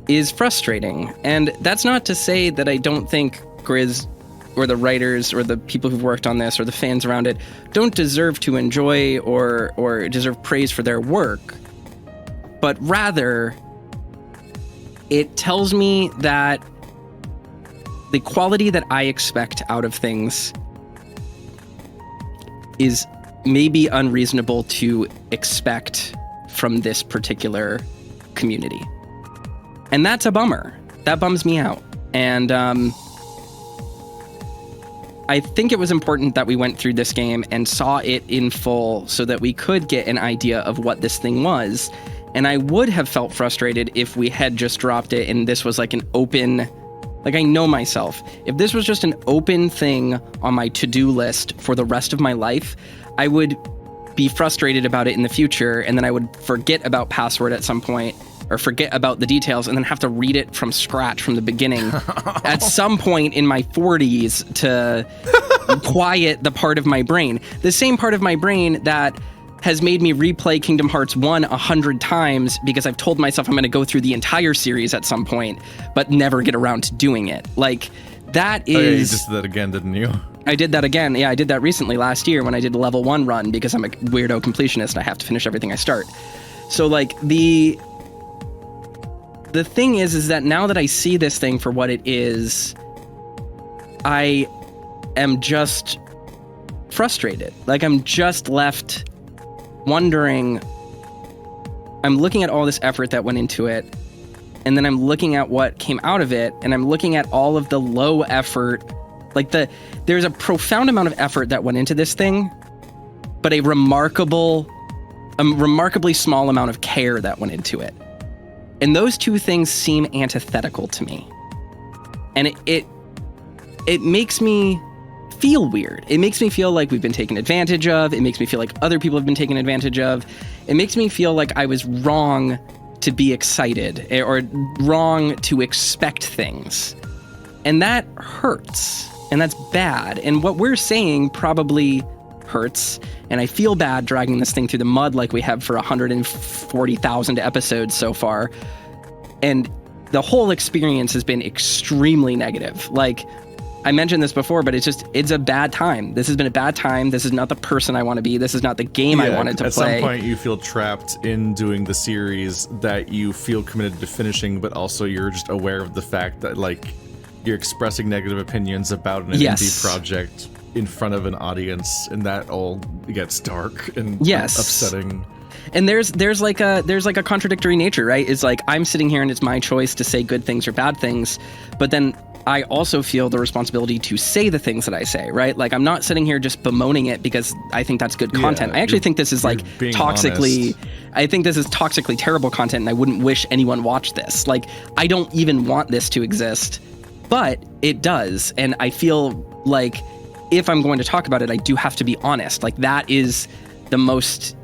is frustrating. And that's not to say that I don't think Grizz or the writers or the people who've worked on this or the fans around it don't deserve to enjoy or deserve praise for their work, but rather it tells me that the quality that I expect out of things is maybe unreasonable to expect from this particular community. And that's a bummer. That bums me out. And I think it was important that we went through this game and saw it in full so that we could get an idea of what this thing was. And I would have felt frustrated if we had just dropped it and this was like an open, like I know myself. If this was just an open thing on my to-do list for the rest of my life, I would be frustrated about it in the future, and then I would forget about Password at some point or forget about the details and then have to read it from scratch from the beginning at some point in my 40s to quiet the part of my brain. The same part of my brain that has made me replay Kingdom Hearts 1 100 times because I've told myself I'm going to go through the entire series at some point, but never get around to doing it. Like, that is...
Oh, yeah, you just did that again, didn't you?
I did that again. Yeah, I did that recently last year when I did a level 1 run because I'm a weirdo completionist and I have to finish everything I start. So, like, the thing is that now that I see this thing for what it is, I am just frustrated. Like, I'm just left wondering, I'm looking at all this effort that went into it, and then I'm looking at what came out of it, and I'm looking at all of the low effort, like there's a profound amount of effort that went into this thing, but a remarkably small amount of care that went into it. And those two things seem antithetical to me. And it makes me feel weird. It makes me feel like we've been taken advantage of. It makes me feel like other people have been taken advantage of. It makes me feel like I was wrong to be excited or wrong to expect things. And that hurts. And that's bad. And what we're saying probably hurts. And I feel bad dragging this thing through the mud like we have for 140,000 episodes so far. And the whole experience has been extremely negative. Like, I mentioned this before, but it's a bad time. This has been a bad time. This is not the person I want to be. This is not the game I wanted to play.
At some point, you feel trapped in doing the series that you feel committed to finishing, but also you're just aware of the fact that, like, you're expressing negative opinions about an indie project in front of an audience, and that all gets dark and upsetting.
And there's like a contradictory nature, right? It's like I'm sitting here and it's my choice to say good things or bad things, but then I also feel the responsibility to say the things that I say, right? Like, I'm not sitting here just bemoaning it because I think that's good content. I actually think this is like toxically, I think this is toxically terrible content, and I wouldn't wish anyone watched this. Like, I don't even want this to exist, but it does. And I feel like if I'm going to talk about it, I do have to be honest. Like, that is the most,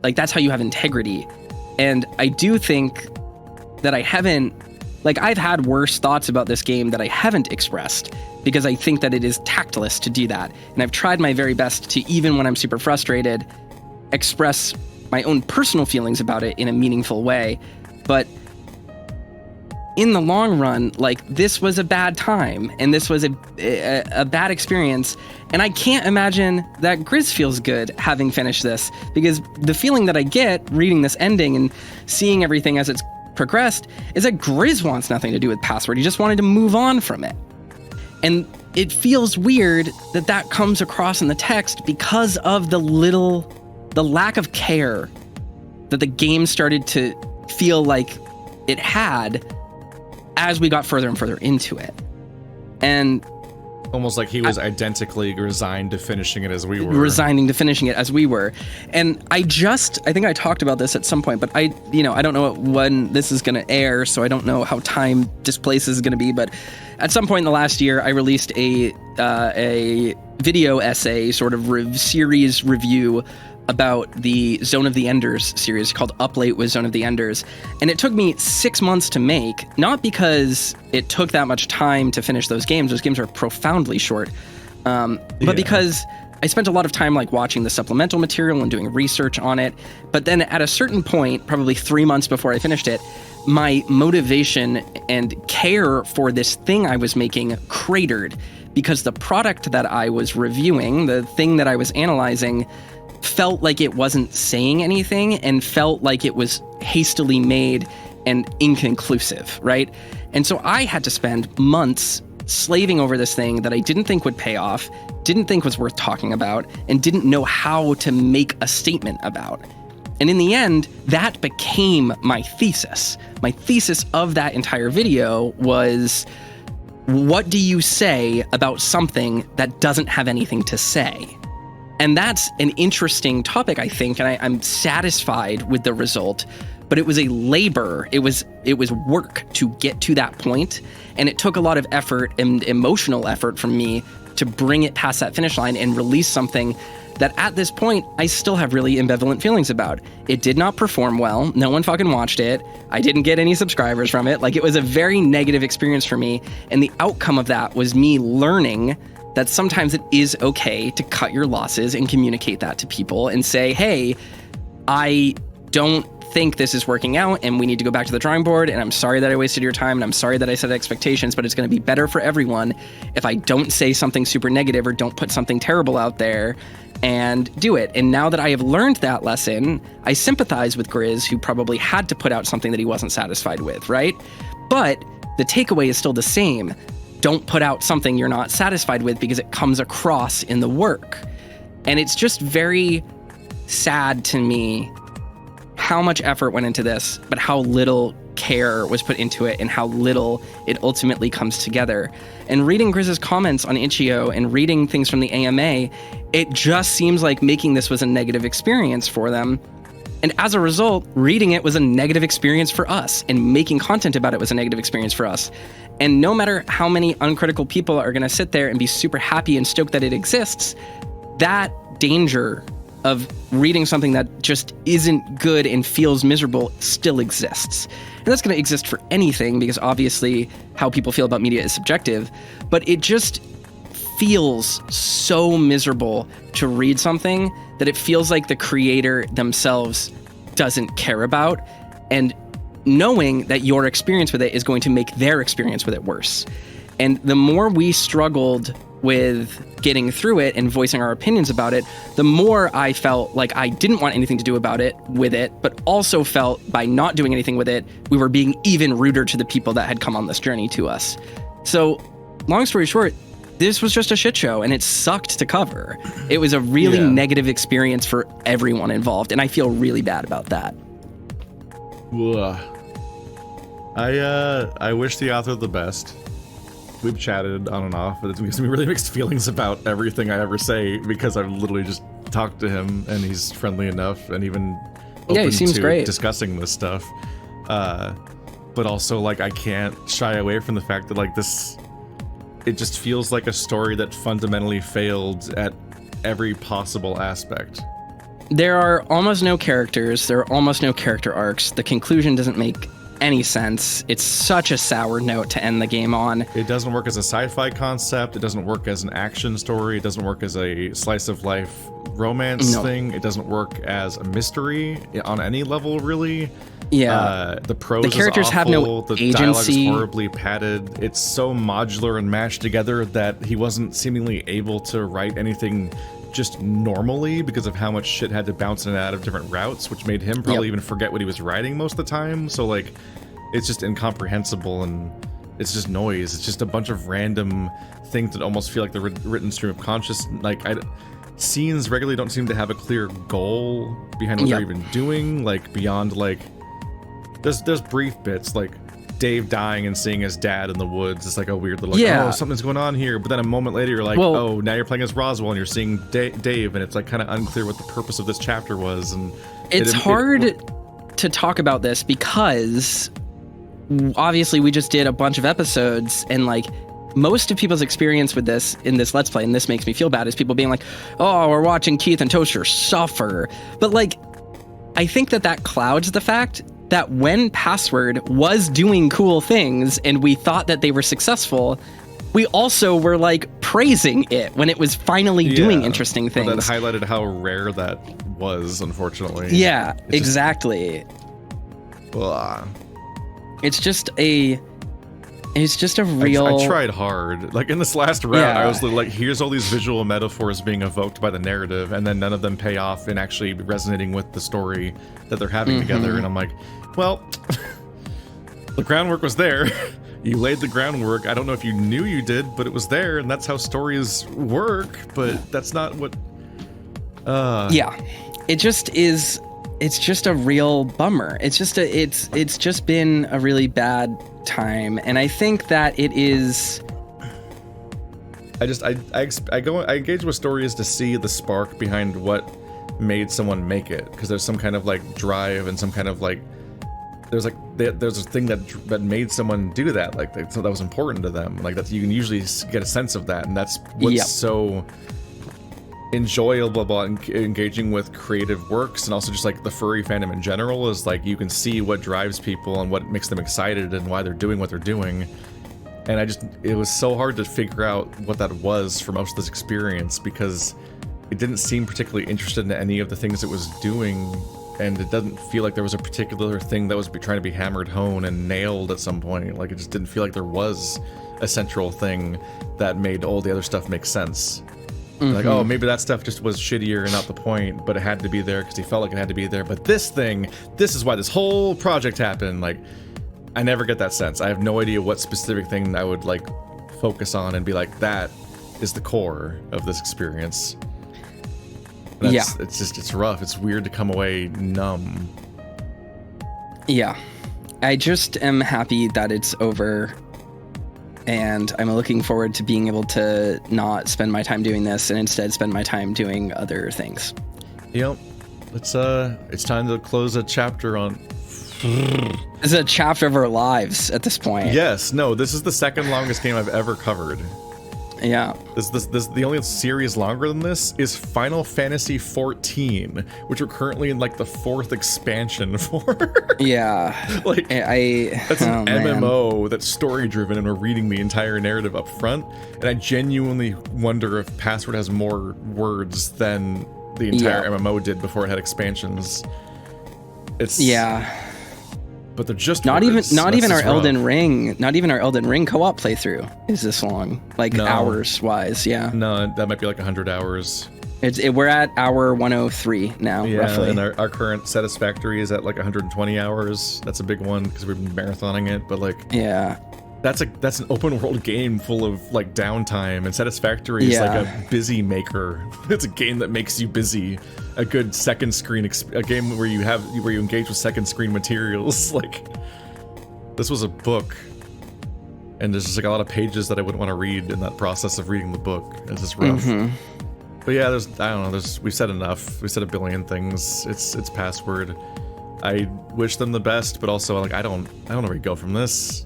like, that's how you have integrity. And I do think that I haven't, like, I've had worse thoughts about this game that I haven't expressed because I think that it is tactless to do that. And I've tried my very best to, even when I'm super frustrated, express my own personal feelings about it in a meaningful way. But in the long run, like, this was a bad time and this was a bad experience. And I can't imagine that Grizz feels good having finished this, because the feeling that I get reading this ending and seeing everything as it's progressed is that Grizz wants nothing to do with Password. He just wanted to move on from it. And it feels weird that that comes across in the text because of the lack of care that the game started to feel like it had as we got further and further into it. And
almost like he was identically resigned to finishing it as we were.
Resigning to finishing it as we were. And I think I talked about this at some point, but I don't know when this is going to air, so I don't know how time displaces is going to be. But at some point in the last year, I released a video essay, sort of series review about the Zone of the Enders series called Up Late with Zone of the Enders. And it took me 6 months to make, not because it took that much time to finish those games. Those games are profoundly short. But because I spent a lot of time, like, watching the supplemental material and doing research on it. But then at a certain point, probably 3 months before I finished it, my motivation and care for this thing I was making cratered, because the product that I was reviewing, the thing that I was analyzing, felt like it wasn't saying anything and felt like it was hastily made and inconclusive, right? And so I had to spend months slaving over this thing that I didn't think would pay off, didn't think was worth talking about, and didn't know how to make a statement about. And in the end, that became my thesis. My thesis of that entire video was, what do you say about something that doesn't have anything to say? And that's an interesting topic, I think, and I'm satisfied with the result. But it was a labor. It was work to get to that point, and it took a lot of effort and emotional effort from me to bring it past that finish line and release something that at this point I still have really ambivalent feelings about. It did not perform well. No one fucking watched it. I didn't get any subscribers from it. Like, it was a very negative experience for me. And the outcome of that was me learning that sometimes it is okay to cut your losses and communicate that to people and say, hey, I don't think this is working out and we need to go back to the drawing board, and I'm sorry that I wasted your time, and I'm sorry that I set expectations, but it's going to be better for everyone if I don't say something super negative or don't put something terrible out there and do it. And now that I have learned that lesson, I sympathize with Grizz, who probably had to put out something that he wasn't satisfied with, right? But the takeaway is still the same. Don't put out something you're not satisfied with, because it comes across in the work. And it's just very sad to me how much effort went into this, but how little care was put into it and how little it ultimately comes together. And reading Grizz's comments on Itch.io and reading things from the AMA, it just seems like making this was a negative experience for them. And as a result, reading it was a negative experience for us, and making content about it was a negative experience for us. And no matter how many uncritical people are going to sit there and be super happy and stoked that it exists, that danger of reading something that just isn't good and feels miserable still exists. And that's going to exist for anything, because obviously how people feel about media is subjective, but it just feels so miserable to read something that it feels like the creator themselves doesn't care about, and knowing that your experience with it is going to make their experience with it worse. And the more we struggled with getting through it and voicing our opinions about it, the more I felt like I didn't want anything to do about it with it, but also felt by not doing anything with it, we were being even ruder to the people that had come on this journey to us. So, long story short, this was just a shit show, and it sucked to cover. It was a really negative experience for everyone involved, and I feel really bad about that.
Ugh. I wish the author the best. We've chatted on and off, but it gives me really mixed feelings about everything I ever say, because I've literally just talked to him and he's friendly enough and even open
he seems
to
great.
discussing this stuff. But also, like, I can't shy away from the fact that, like, this, it just feels like a story that fundamentally failed at every possible aspect.
There are almost no characters. There are almost no character arcs. The conclusion doesn't make any sense. It's such a sour note to end the game on.
It doesn't work as a sci-fi concept. It doesn't work as an action story. It doesn't work as a slice of life romance thing. It doesn't work as a mystery on any level, really.
Yeah.
The prose
the characters
is awful.
have no
the
agency.
dialogue is horribly padded. It's so modular and mashed together that he wasn't seemingly able to write anything just normally because of how much shit had to bounce in and out of different routes, which made him probably even forget what he was writing most of the time. So, like, it's just incomprehensible and it's just noise. It's just a bunch of random things that almost feel like the written stream of conscious. Like, scenes regularly don't seem to have a clear goal behind what they're even doing. Like, beyond, like, there's brief bits like Dave dying and seeing his dad in the woods. It's like a weird little, like, oh, something's going on here. But then a moment later, you're like, oh, now you're playing as Roswell and you're seeing Dave, and it's like kind of unclear what the purpose of this chapter was. And
it's hard to talk about this because obviously we just did a bunch of episodes, and like most of people's experience with this in this Let's Play, and this makes me feel bad, is people being like, oh, we're watching Keith and Toaster suffer. But like, I think that clouds the fact that when Password was doing cool things and we thought that they were successful, we also were like praising it when it was finally doing interesting things.
Well, that highlighted how rare that was, unfortunately.
Yeah, exactly. It's just a real...
I tried hard. Like, in this last round, I was like, here's all these visual metaphors being evoked by the narrative, and then none of them pay off in actually resonating with the story that they're having together. And I'm like, well, the groundwork was there. You laid the groundwork. I don't know if you knew you did, but it was there, and that's how stories work, but that's not what...
Yeah. It just is... It's just a real bummer. It's just been a really bad time, and I think that it is...
I engage with stories to see the spark behind what made someone make it, because there's some kind of like drive and some kind of like there's a thing that made someone do that, like so that was important to them, like that you can usually get a sense of that, and that's what's so enjoyable about engaging with creative works, and also just like the furry fandom in general is like you can see what drives people and what makes them excited and why they're doing what they're doing. And it was so hard to figure out what that was for most of this experience, because it didn't seem particularly interested in any of the things it was doing, and it doesn't feel like there was a particular thing that was trying to be hammered home and nailed at some point. Like, it just didn't feel like there was a central thing that made all the other stuff make sense. Like, oh, maybe that stuff just was shittier and not the point, but it had to be there because he felt like it had to be there. But this is why this whole project happened. Like, I never get that sense. I have no idea what specific thing I would like focus on and be like, that is the core of this experience. It's rough. It's weird to come away numb.
Yeah. I just am happy that it's over. And I'm looking forward to being able to not spend my time doing this and instead spend my time doing other things.
Yep. It's time to close a chapter on...
It's a chapter of our lives at this point.
Yes. No, this is the second longest game I've ever covered.
Yeah.
This the only series longer than this is Final Fantasy XIV, which we're currently in like the 4th expansion for. Yeah. Like, that's an MMO that's story driven, and we're reading the entire narrative up front. And I genuinely wonder if Password has more words than the entire MMO did before it had expansions. But they're just
not
words.
even our Elden Ring co-op playthrough is this long, like hours wise. Yeah.
No, that might be like 100 hours.
We're at hour 103 now, roughly.
And our current Satisfactory is at like 120 hours. That's a big one because we've been marathoning it. But like, that's an open world game full of like downtime, and Satisfactory is like a busy maker. It's a game that makes you busy. A good second screen, a game where you engage with second screen materials. Like, this was a book, and there's just like a lot of pages that I wouldn't want to read in that process of reading the book. It's just rough. But yeah, we've said enough. We've said a billion things. It's Password. I wish them the best, but also like I don't know where you go from this.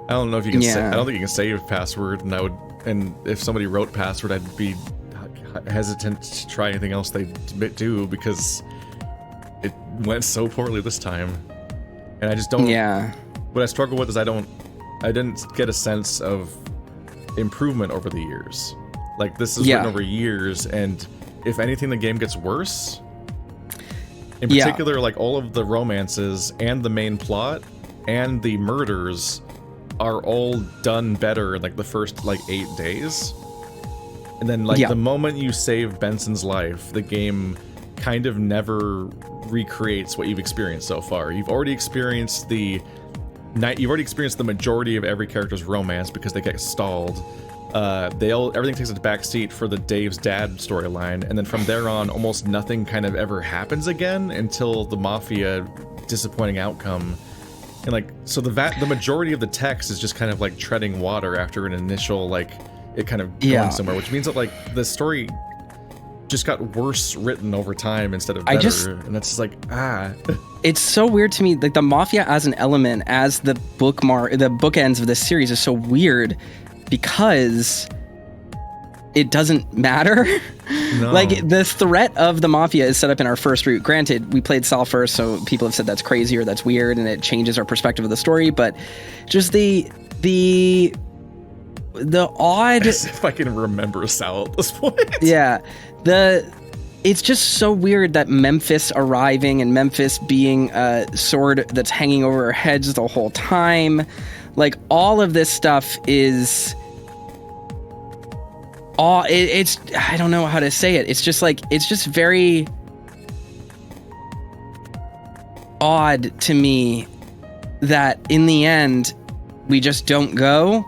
I don't know if you can I don't think you can save Password, and if somebody wrote Password, I'd be hesitant to try anything else they do because it went so poorly this time. And I just don't what I struggle with is I didn't get a sense of improvement over the years. Like, this is written over years, and if anything, the game gets worse. In particular, like, all of the romances and the main plot and the murders are all done better in like the first like 8 days. And then like the moment you save Benson's life, the game kind of never recreates what you've experienced so far. You've already experienced the majority of every character's romance because they get stalled. Everything takes a backseat for the Dave's dad storyline, and then from there on, almost nothing kind of ever happens again until the Mafia disappointing outcome. And like, so the majority of the text is just kind of like treading water after an initial like it kind of going somewhere, which means that like the story just got worse written over time instead of better. And that's just like
it's so weird to me. Like, the Mafia as an element, as the bookends of this series is so weird because it doesn't matter. No. Like, the threat of the Mafia is set up in our first route. Granted, we played Sal first, so people have said that's crazy or that's weird, and it changes our perspective of the story. But just the odd.
As if I can remember Sal at this point.
Yeah, it's just so weird that Memphis arriving and Memphis being a sword that's hanging over our heads the whole time. Like, all of this stuff is. It's I don't know how to say it. It's just very odd to me that in the end we just don't go,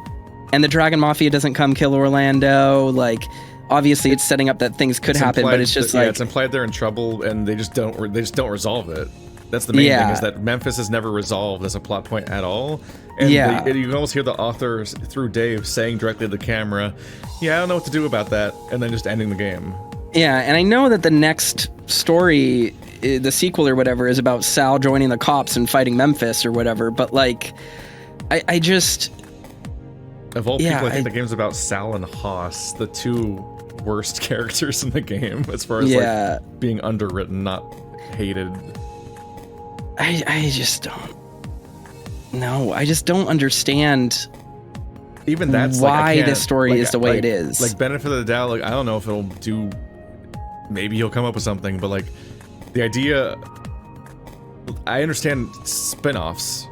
and the Dragon Mafia doesn't come kill Orlando. Like, obviously it's setting up that things could happen, but it's just
it's implied they're in trouble, and they just don't resolve it. That's the main thing, is that Memphis is never resolved as a plot point at all. And you can almost hear the author through Dave saying directly to the camera, I don't know what to do about that, and then just ending the game.
Yeah, and I know that the next story, the sequel or whatever, is about Sal joining the cops and fighting Memphis or whatever, but like, I just...
Of all people, I think the game's about Sal and Haas, the two worst characters in the game, as far as like being underwritten, not hated.
I just don't... No, I just don't understand...
Even that's
why
like,
this story is the way it is.
Like, benefit of the doubt, like, I don't know if it'll do... Maybe he'll come up with something, but like, the idea... I understand spin-offs,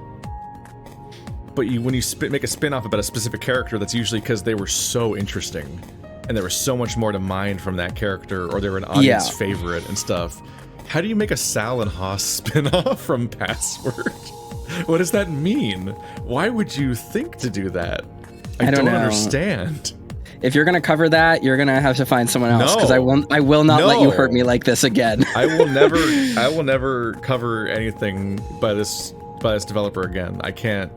but when you make a spin-off about a specific character, that's usually because they were so interesting, and there was so much more to mine from that character, or they were an audience favorite and stuff. How do you make a Sal and Haas spin-off from Password? What does that mean? Why would you think to do that? I don't understand.
If you're gonna cover that, you're gonna have to find someone else, because I will not let you hurt me like this again.
I will never cover anything by this developer again. I can't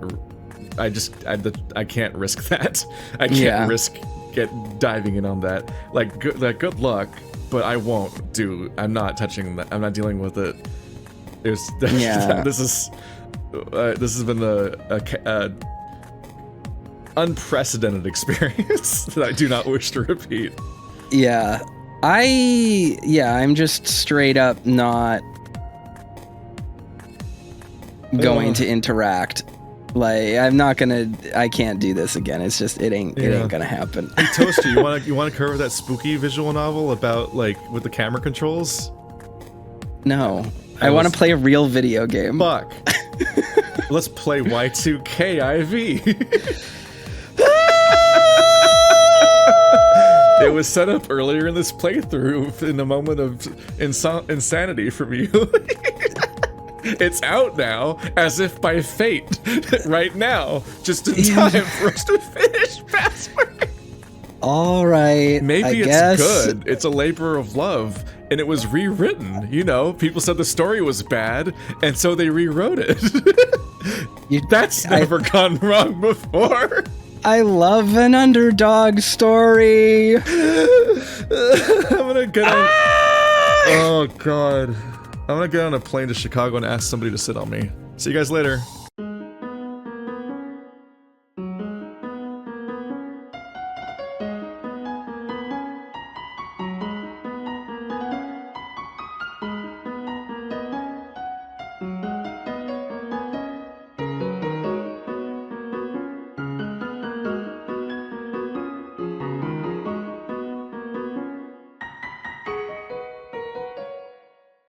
risk that. I can't risk diving in on that. Like good luck, but I won't do. I'm not touching that. I'm not dealing with it. This has been a unprecedented experience that I do not wish to repeat.
Yeah. I'm just straight up not going to interact. Like, I can't do this again. It's just, it ain't gonna happen.
Hey, Toaster, you wanna cover that spooky visual novel about, like, with the camera controls?
No. I want to play a real video game.
Fuck. Let's play Y2KIV. It was set up earlier in this playthrough in a moment of insanity from you. It's out now, as if by fate, right now, just in time for us to finish Password.
All right.
Maybe it's good. It's a labor of love, and it was rewritten. You know, people said the story was bad, and so they rewrote it. That's never gone wrong before.
I love an underdog story.
I'm gonna get on. Oh God. I'm gonna get on a plane to Chicago and ask somebody to sit on me. See you guys later.